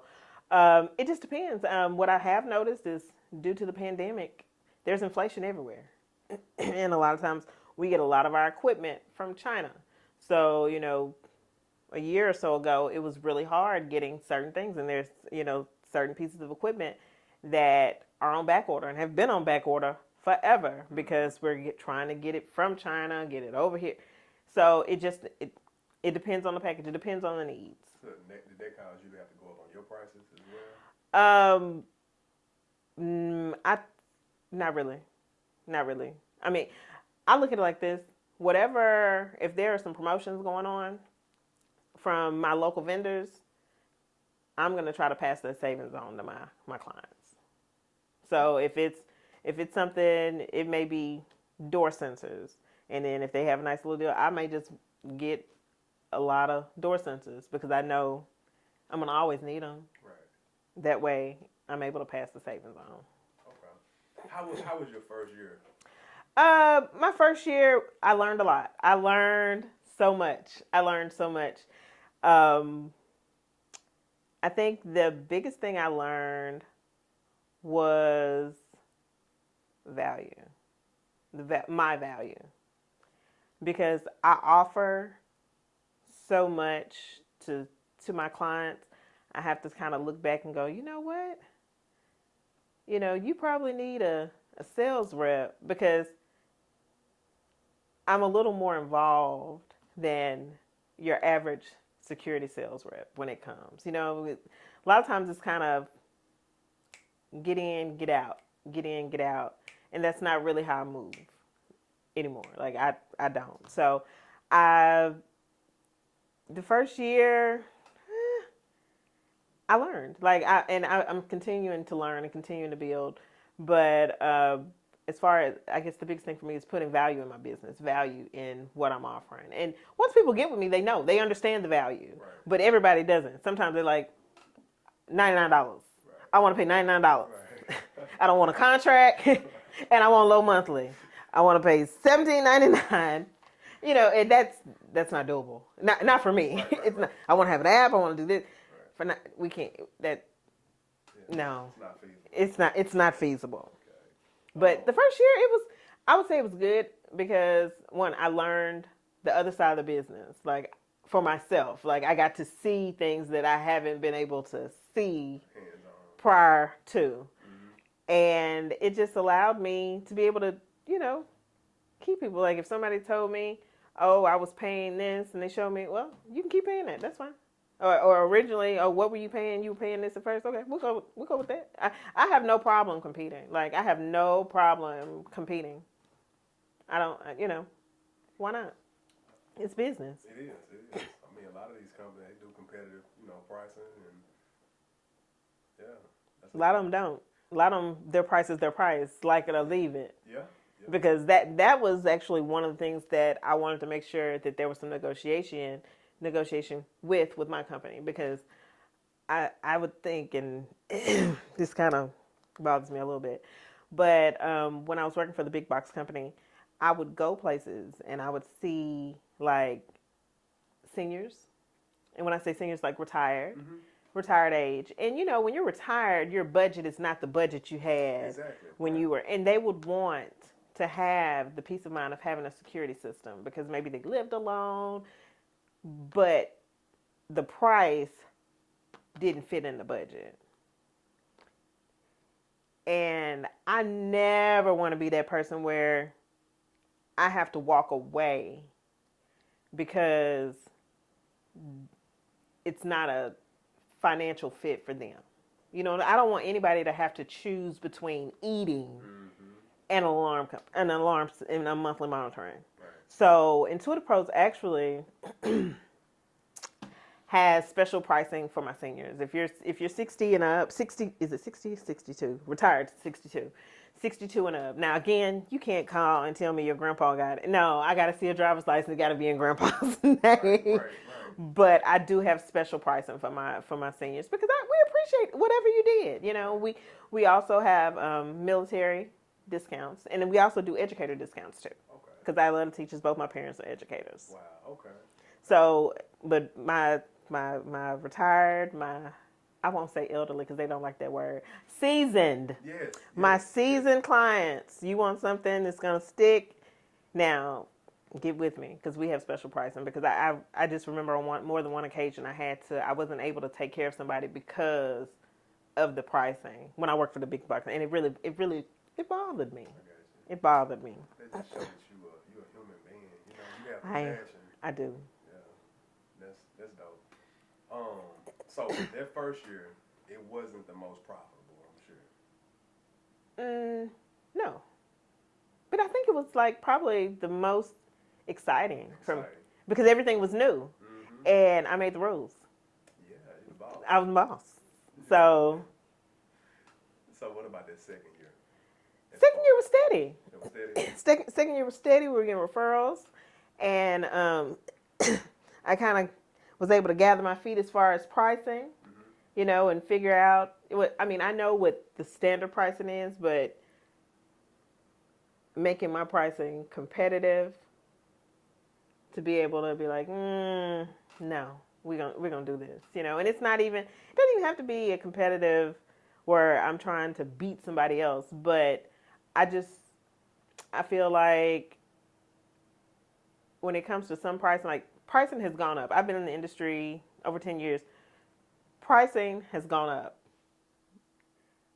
it just depends. What I have noticed is due to the pandemic, there's inflation everywhere. And a lot of times we get a lot of our equipment from China. So, you know, a year or so ago, it was really hard getting certain things. And there's, you know, certain pieces of equipment that are on back order and have been on back order forever because we're trying to get it from China, get it over here. So it depends on the package. It depends on the needs. So did that cause you to have to go up on your prices as well? Not really. Not really. I mean, I look at it like this. Whatever, if there are some promotions going on from my local vendors, I'm going to try to pass that savings on to my clients. So if it's something, it may be door sensors. And then if they have a nice little deal, I may just get a lot of door sensors because I know I'm going to always need them. Right. That way, I'm able to pass the savings on. Okay. How was your first year? My first year, I learned a lot. I learned so much. I think the biggest thing I learned was value, my value, because I offer so much to my clients. I have to kind of look back and go, you know what? You know, you probably need a sales rep because I'm a little more involved than your average security sales rep when it comes. You know, a lot of times it's kind of get in, get out, get in, get out. And that's not really how I move anymore. Like I don't. So the first year, I learned. I'm continuing to learn and continuing to build. But as far as, I guess the biggest thing for me is putting value in my business, value in what I'm offering. And once people get with me, they know, they understand the value. Right. But everybody doesn't. Sometimes they're like, $99. Right. I want to pay $99. Right. I don't want a contract, and I want low monthly. I want to pay $17.99. You know, and that's not doable. Not for me. Right, it's not. I want to have an app. I want to do this. Right. We can't. No. It's not feasible. It's not feasible. Okay. But the first year, I would say it was good because one, I learned the other side of the business, like for myself. Like I got to see things that I haven't been able to see prior to. Mm-hmm. And it just allowed me to be able to, you know, keep people. Like if somebody told me, oh, I was paying this, and they showed me, well, you can keep paying that. That's fine. Or originally, oh, what were you paying? You were paying this at first. Okay, we'll go with that. I have no problem competing. Like I have no problem competing. I don't, you know, why not? It's business. It is. I mean, a lot of these companies, they do competitive, you know, pricing, and yeah. A lot of them don't. A lot of them, their price is their price. Like it or leave it. Yeah. Because that was actually one of the things that I wanted to make sure that there was some negotiation with my company, because I would think, and this kind of bothers me a little bit, but when I was working for the big box company, I would go places and I would see like seniors. And when I say seniors, like retired, retired age. And you know, when you're retired, your budget is not the budget you had Exactly. when you were, and they would want to have the peace of mind of having a security system because maybe they lived alone, but the price didn't fit in the budget. And I never want to be that person where I have to walk away because it's not a financial fit for them. You know, I don't want anybody to have to choose between eating and an alarm and a monthly monitoring. Right. So Intuitive Pros actually has special pricing for my seniors. If you're 60 and up, 60 is it 60 62, retired 62. 62 and up. Now again, you can't call and tell me your grandpa got it. No, I got to see a driver's license. It got to be in grandpa's name. Right. But I do have special pricing for my seniors because we appreciate whatever you did. You know, we also have military discounts, and then we also do educator discounts too. Okay. Because I love teachers. Both my parents are educators. Wow. Okay. So, but my retired, I won't say elderly because they don't like that word. Seasoned. Yes. My seasoned clients. You want something that's gonna stick? Now, get with me because we have special pricing. Because I just remember on more than one occasion I wasn't able to take care of somebody because of the pricing when I worked for the big box, and it bothered me. It bothered me. That just shows you're a human being. You know, you have compassion. I do. Yeah, that's dope. So that first year, it wasn't the most profitable, I'm sure. No, but I think it was like probably the most exciting. Because everything was new, and I made the rules. Yeah, you're the boss. I was the boss. So what about that second year? Second year was steady. It was steady? Second year was steady. We were getting referrals, and I kind of was able to gather my feet as far as pricing, you know, and figure out what. I mean, I know what the standard pricing is, but making my pricing competitive to be able to be like, no, we're gonna do this, you know. And it doesn't even have to be a competitive where I'm trying to beat somebody else, but I feel like when it comes to some pricing, like pricing has gone up. I've been in the industry over 10 years. Pricing has gone up,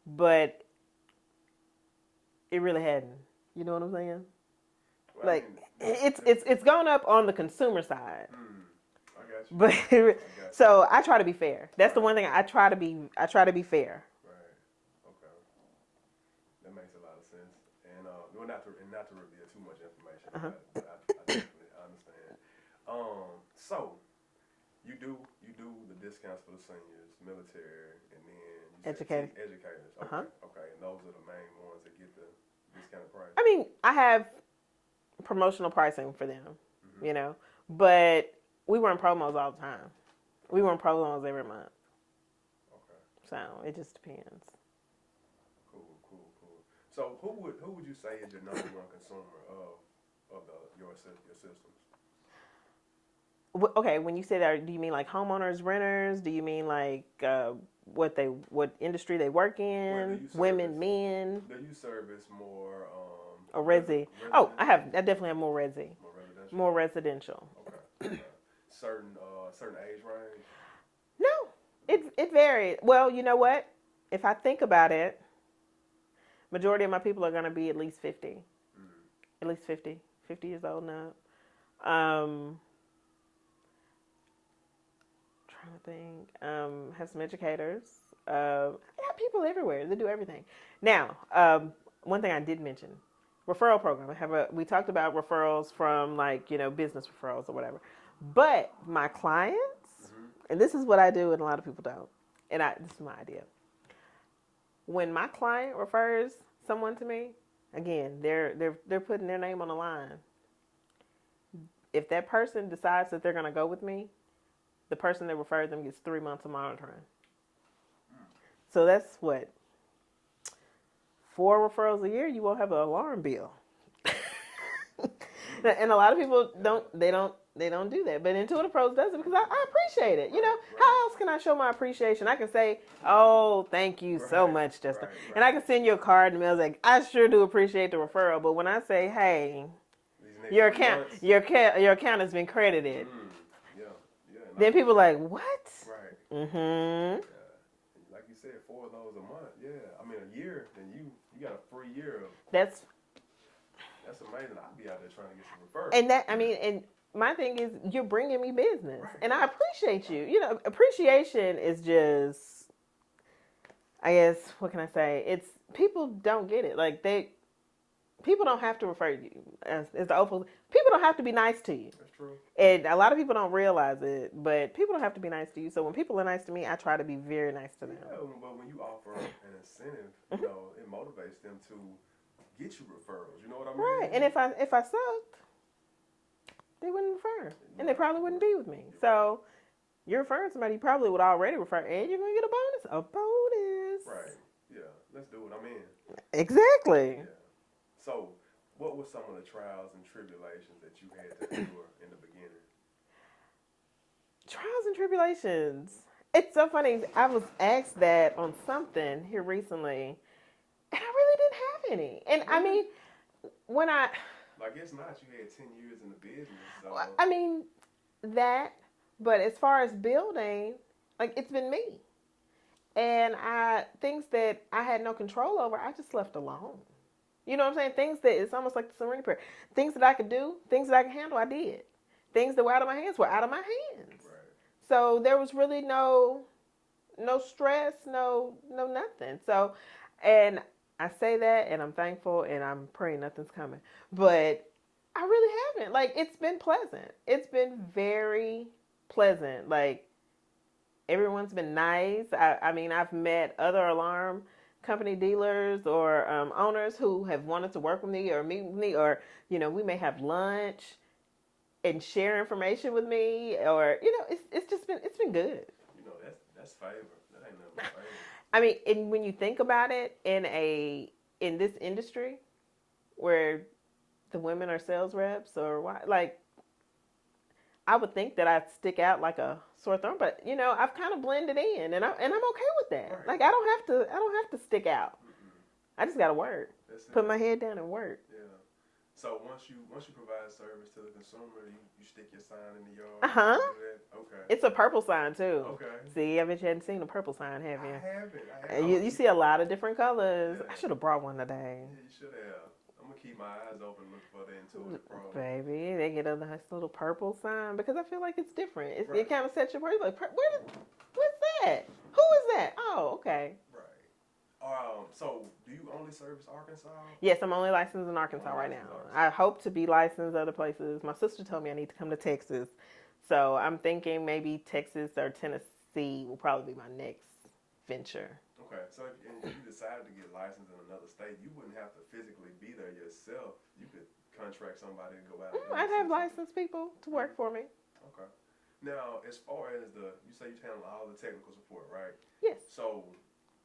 but it really hadn't. You know what I'm saying? Well, like it's gone up on the consumer side. I got you. But so I try to be fair. That's the one thing I try to be fair. Right. Okay. That makes a lot of sense. And well, not to reveal too much information, but I definitely understand. So you do the discounts for the seniors, military, and then you Educators. Educators. Okay. Okay. And those are the main ones that get the discounted price. I mean, I have promotional pricing for them, you know, but we run promos all the time. We run promos every month. Okay. So it just depends. Cool. So who would you say is your number one consumer of your systems? Okay, when you say that, do you mean like homeowners, renters? Do you mean like what industry they work in? Women, men? Do you service more or resi? Oh, I definitely have more resi. More residential. Okay. Certain age range? No, it varied. Well, you know what? If I think about it, majority of my people are going to be at least 50. At least 50 years old now. Trying to think. Have some educators. I have people everywhere. They do everything. Now, one thing I did mention, referral program. We talked about referrals from like, you know, business referrals or whatever. But my clients, and this is what I do and a lot of people don't, and this is my idea. When my client refers someone to me, again, they're putting their name on the line. If that person decides that they're going to go with me, the person that referred them gets 3 months of monitoring. So that's what? 4 referrals a year, you won't have an alarm bill. And a lot of people don't do that. But Intuitive Pros does it because I appreciate it. You know, Right. how else can I show my appreciation? I can say, "Oh, thank you so Right, much, Justin," right, and I right. can send you a card and mail like, "I sure do appreciate the referral." But when I say, "Hey, These next your 3 account, months. your account has been credited," Yeah, yeah. And then people are like, "What?" right. Mm-hmm. Yeah. And like you said, $4 a month. Yeah. I mean, a year. Then you got a free year of. That's That's amazing. I'd be out there trying to get some referrals. and that I mean, and my thing is, you're bringing me business, Right, and I right. appreciate you. You know, appreciation is just, I guess, what can I say? It's people don't get it. Like people don't have to refer you. As the old people don't have to be nice to you. That's true. And a lot of people don't realize it, but people don't have to be nice to you. So when people are nice to me, I try to be very nice to them. Yeah, but when you offer an incentive, you know, it motivates them to get you referrals. You know what I mean? Right. And if I sucked, they wouldn't refer, and they probably wouldn't be with me. So you're referring somebody you probably would already refer, and you're gonna get a bonus. A bonus. Right. Yeah. Let's do it. I'm in. Exactly. Yeah. So, what were some of the trials and tribulations that you had to endure in the beginning? Trials and tribulations. It's so funny. I was asked that on something here recently, and I really didn't have any. And I mean, when I guess not. You had 10 years in the business, so. I mean, that, but as far as building, like it's been me. And things that I had no control over, I just left alone. You know what I'm saying? Things that it's almost like the serenity prayer. Things that I could do, things that I could handle, I did. Things that were out of my hands were out of my hands. Right. So there was really no stress, no nothing. So, and I say that, and I'm thankful, and I'm praying nothing's coming. But I really haven't. Like, it's been pleasant. It's been very pleasant. Like, everyone's been nice. I mean, I've met other alarm company dealers or owners who have wanted to work with me or meet with me, or, you know, we may have lunch and share information with me, or, you know, it's been good. You know, that's favor. That ain't nothing but favor. I mean, and when you think about it, in this industry where the women are sales reps or why, like, I would think that I'd stick out like a sore thumb, but you know, I've kind of blended in, and I'm okay with that. Right. Like, I don't have to stick out. I just gotta work. That's it. Put my head down and work. Yeah. So once you provide service to the consumer, you stick your sign in the yard. Uh-huh. You do that? Okay. It's a purple sign too. Okay. See, I bet you hadn't seen a purple sign, have you? I haven't. And you see a lot of different colors. Yeah. I should have brought one today. Yeah, you should have. I'm gonna keep my eyes open, look for the Intuitive Pro. Baby, they get a nice little purple sign because I feel like it's different. Right. It kind of sets your person like, what's that? Who is that? Oh, okay. Right. So do you only service Arkansas? Yes, I'm only licensed in Arkansas right now. I hope to be licensed other places. My sister told me I need to come to Texas, so I'm thinking maybe Texas or Tennessee will probably be my next venture. Okay, so if you decided to get licensed in another state, you wouldn't have to physically be there yourself. You could contract somebody to go out. I'd have licensed people to work for me. Okay. Now, as far as you say you handle all the technical support, right? Yes. So,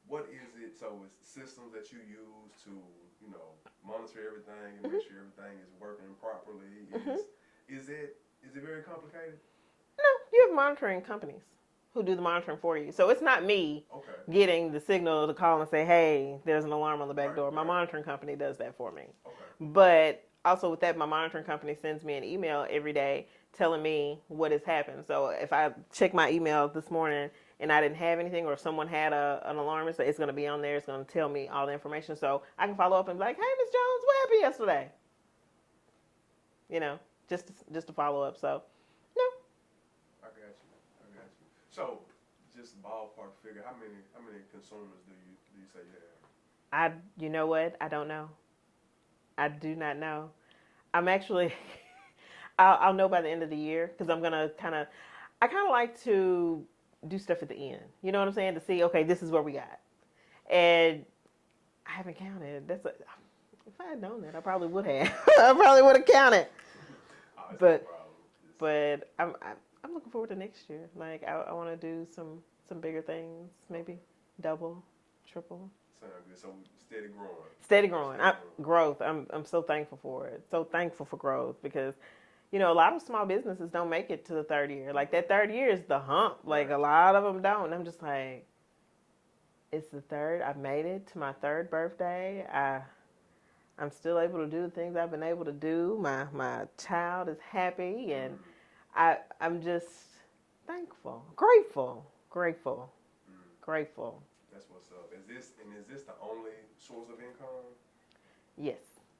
what is it? So, it's systems that you use to, you know, monitor everything and make sure everything is working properly. Is it very complicated? No, you have monitoring companies who do the monitoring for you. So it's not me getting the signal to call and say, hey, there's an alarm on the back door. My monitoring company does that for me. Okay. But also with that, my monitoring company sends me an email every day telling me what has happened. So if I check my email this morning and I didn't have anything, or if someone had an alarm, it's going to be on there. It's going to tell me all the information. So I can follow up and be like, hey, Ms. Jones, what happened yesterday? You know, just to follow up. So, no. I got you. So, just ballpark figure, how many consumers do you say you have? You know what? I don't know. I do not know. I'm actually, I'll know by the end of the year, because I'm going to I kind of like to do stuff at the end. You know what I'm saying? To see, okay, this is where we got. And I haven't counted. If I had known that, I probably would have. I probably would have counted. But I'm looking forward to next year. Like, I want to do some bigger things, maybe double, triple. So sound good. So steady growing. Steady growing. Steady growing. Growth. I'm so thankful for it. So thankful for growth because, you know, a lot of small businesses don't make it to the third year. Like that third year is the hump. Like a lot of them don't. And I'm just like, it's the third. I've made it to my third birthday. I'm still able to do the things I've been able to do. My child is happy, and I'm just thankful, grateful, grateful, grateful. That's what's up. Is this the only source of income? Yes.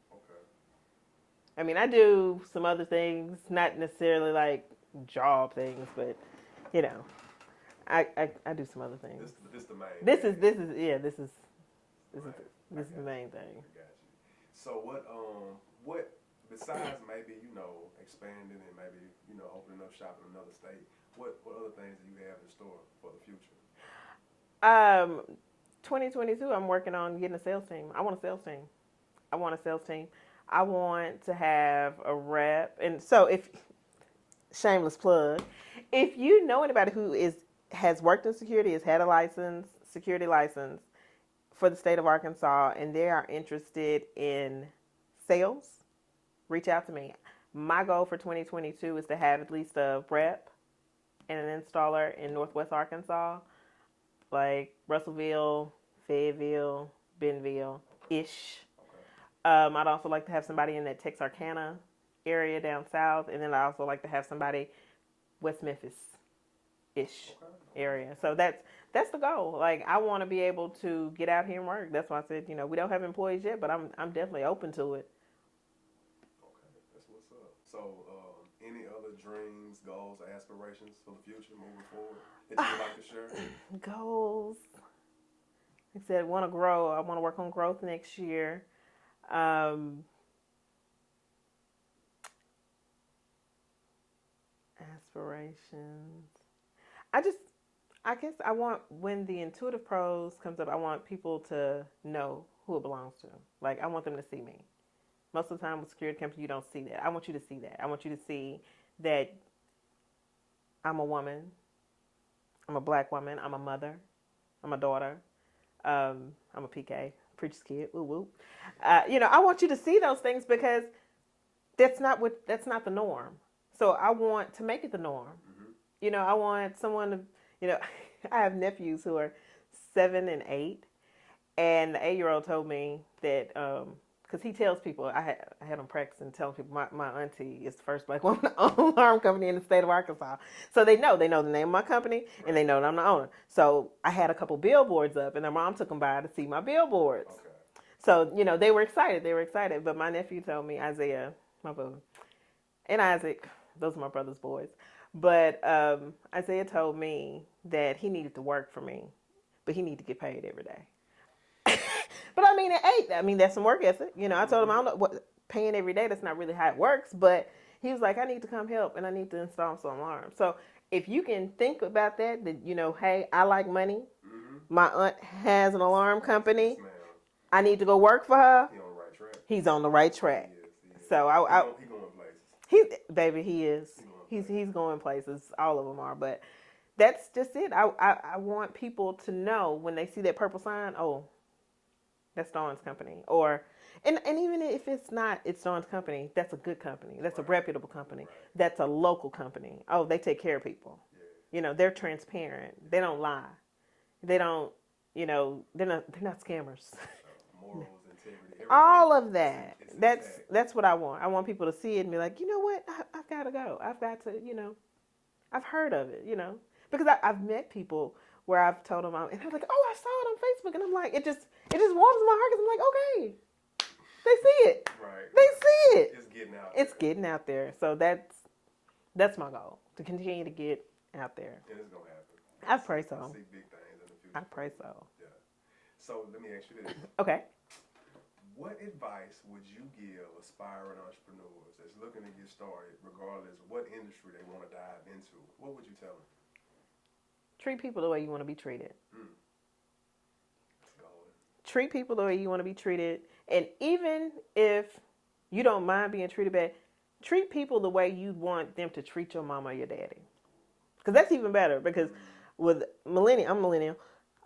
Okay. I mean, I do some other things, not necessarily like job things, but you know, I do some other things. This the main. This thing. is this is the main thing. I got you. So what besides maybe expanding and maybe opening up shop in another state? What other things do you have in store for the future? 2022, I'm working on getting a sales team. I want a sales team. I want a sales team. I want to have a rep. And so if, shameless plug, if you know anybody who has worked in security, has had a security license for the state of Arkansas, and they are interested in sales, reach out to me. My goal for 2022 is to have at least a rep and an installer in Northwest Arkansas, like Russellville, Fayetteville, Bentonville-ish. I'd also like to have somebody in that Texarkana area down south, and then I also like to have somebody West Memphis-ish area. So that's the goal. Like, I want to be able to get out here and work. That's why I said, we don't have employees yet, but I'm definitely open to it. Okay, that's what's up. So, any other dreams, goals, or aspirations for the future moving forward that you would like to share? Goals. Like I said, I want to grow. I want to work on growth next year. Aspirations. I guess I want, when the Intuitive Pros comes up, I want people to know who it belongs to. Like, I want them to see me. Most of the time with security companies, you don't see that. I want you to see that. I want you to see that I'm a woman. I'm a black woman. I'm a mother. I'm a daughter. I'm a PK, preacher's kid. Woo woo. I want you to see those things because that's not the norm. So I want to make it the norm. Mm-hmm. I want someone to, I have nephews who are 7 and 8, and the 8-year-old told me that because he tells people, I had him practicing telling people my auntie is the first black woman to own an alarm company in the state of Arkansas. So they know the name of my company, and they know that I'm the owner. So I had a couple billboards up, and their mom took them by to see my billboards. Okay. So, they were excited. But my nephew told me, Isaiah, my brother, and Isaac, those are my brother's boys. But Isaiah told me that he needed to work for me, but he needed to get paid every day. But I mean, at 8, that's some work ethic. I told him, I don't know what paying every day, that's not really how it works. But he was like, I need to come help, and I need to install some alarms. So if you can think about that, hey, I like money. Mm-hmm. My aunt has an alarm company. Yes, I need to go work for her. He's on the right track. He's on the right track. He is. So He's going places. He is. He's going places. All of them are. But that's just it. I want people to know when they see that purple sign, oh, that's Dawn's company. And even if it's not, it's Dawn's company, that's a good company. That's a reputable company. Right. That's a local company. Oh, they take care of people. Yeah. They're transparent. They don't lie. They don't, they're not scammers. Morals, integrity, all of that. That's what I want. I want people to see it and be like, you know what? I've got to go. I've got to, I've heard of it, because I've met people where I've told them, and they're like, oh, I saw it on Facebook, and I'm like, it just warms my heart because I'm like, okay, they see it. Right. They see it. It's getting out. It's getting out there. So that's my goal, to continue to get out there. And it's gonna happen. I pray so. I see big things in the future. I pray so. Yeah. So let me ask you this. Okay. What advice would you give aspiring entrepreneurs that's looking to get started, regardless of what industry they want to dive into? What would you tell them? Treat people the way you want to be treated. That's golden. Treat people the way you want to be treated. And even if you don't mind being treated bad, treat people the way you want them to treat your mama or your daddy. Because that's even better. Because with I'm millennial,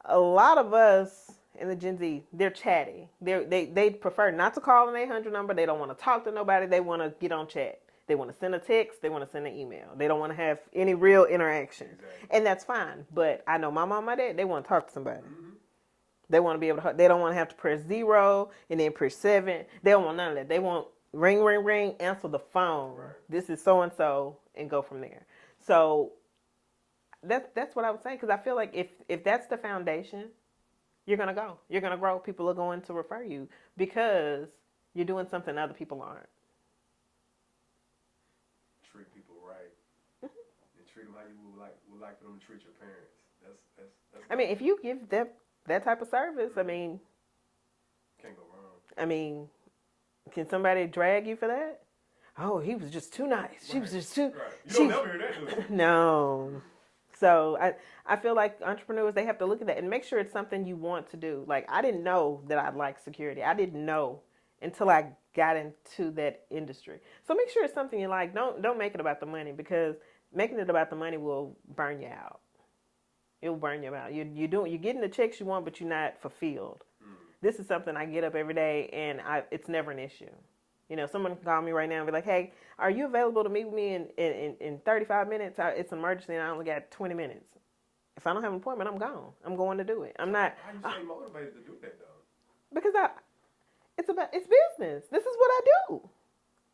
a lot of us, and the Gen Z, they're chatty. They prefer not to call an 800 number. They don't want to talk to nobody. They want to get on chat. They want to send a text. They want to send an email. They don't want to have any real interaction. Exactly. And that's fine. But I know my mom and my dad, they want to talk to somebody. Mm-hmm. They want to be able to, they don't want to have to press 0 and then press 7. They don't want none of that. They want ring, ring, ring, answer the phone. Right. This is so-and-so, and go from there. So that's what I would say, because I feel like if that's the foundation, you're going to go. You're going to grow. People are going to refer you because you're doing something other people aren't. Treat people right. And treat them how you would like them to treat your parents. That's I mean, if you give them that type of service, I mean, can't go wrong. I mean, can somebody drag you for that? Oh, he was just too nice. She was just too. Right. You don't never hear that, do you? No. So I feel like entrepreneurs, they have to look at that and make sure it's something you want to do. Like, I didn't know that I'd like security. I didn't know until I got into that industry. So make sure it's something you like. Don't make it about the money, because making it about the money will burn you out. It will burn you out. You're getting the checks you want, but you're not fulfilled. This is something I get up every day, and it's never an issue. You know, someone can call me right now and be like, hey, are you available to meet with me in 35 minutes? It's an emergency and I only got 20 minutes. If I don't have an appointment, I'm gone. I'm going to do it. I'm not. How you stay motivated to do that, though? Because it's business. This is what I do.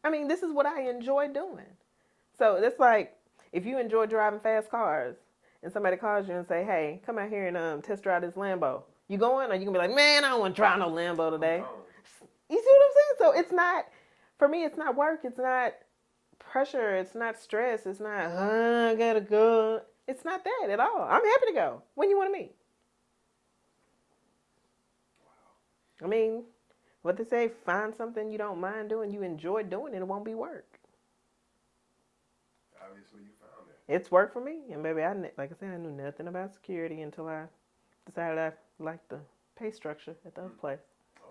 I mean, this is what I enjoy doing. So it's like, if you enjoy driving fast cars and somebody calls you and say, hey, come out here and test drive this Lambo. You going? Or you going to be like, man, I don't want to drive no Lambo today. You see what I'm saying? So it's not, for me, it's not work. It's not pressure. It's not stress. It's not, I gotta go. It's not that at all. I'm happy to go. When you want to meet? I mean, what they say, find something you don't mind doing, you enjoy doing, and it won't be work. Obviously, you found it. It's work for me. And baby, like I said, I knew nothing about security until I decided I liked the pay structure at the other place.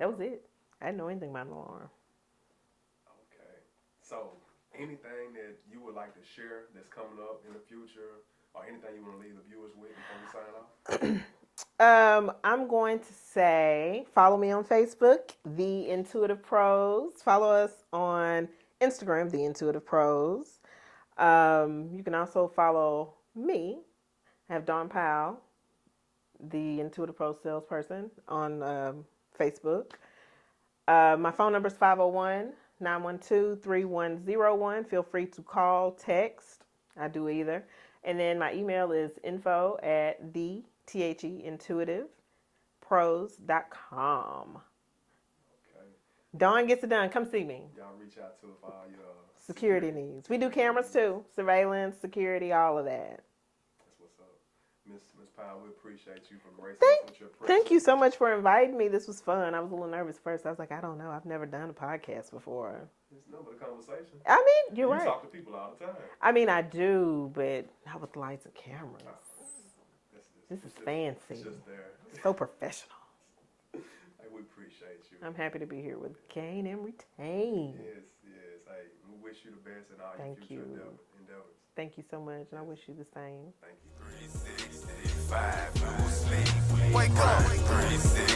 That was it. I didn't know anything about an alarm. Okay. So, anything that you would like to share that's coming up in the future, or anything you want to leave the viewers with before we sign off? I'm going to say, follow me on Facebook, The Intuitive Pros. Follow us on Instagram, The Intuitive Pros. You can also follow me. I have Dawn Powell, The Intuitive Pros salesperson, on Facebook. My phone number is 501-912-3101. Feel free to call, text. I do either. And then my email is info@theintuitivepros.com. Okay. Dawn gets it done. Come see me. Y'all reach out to us for all your Security needs. We do cameras too. Surveillance, security, all of that. That's what's up. Miss Powell, we appreciate you for gracing us with your presence. Thank you so much for inviting me. This was fun. I was a little nervous first. I was like, I don't know. I've never done a podcast before. It's no but a conversation. I mean, you're you right. talk to people all the time. I mean, I do, but not with lights and cameras. This is It's fancy. just there. So professional. Hey, we appreciate you. I'm happy to be here with Gain and Retain. Yes. Hey, we wish you the best in all Thank your future you. endeavors. Thank you so much, and I wish you the same. Thank you. 365, no sleep. Wake up. 365.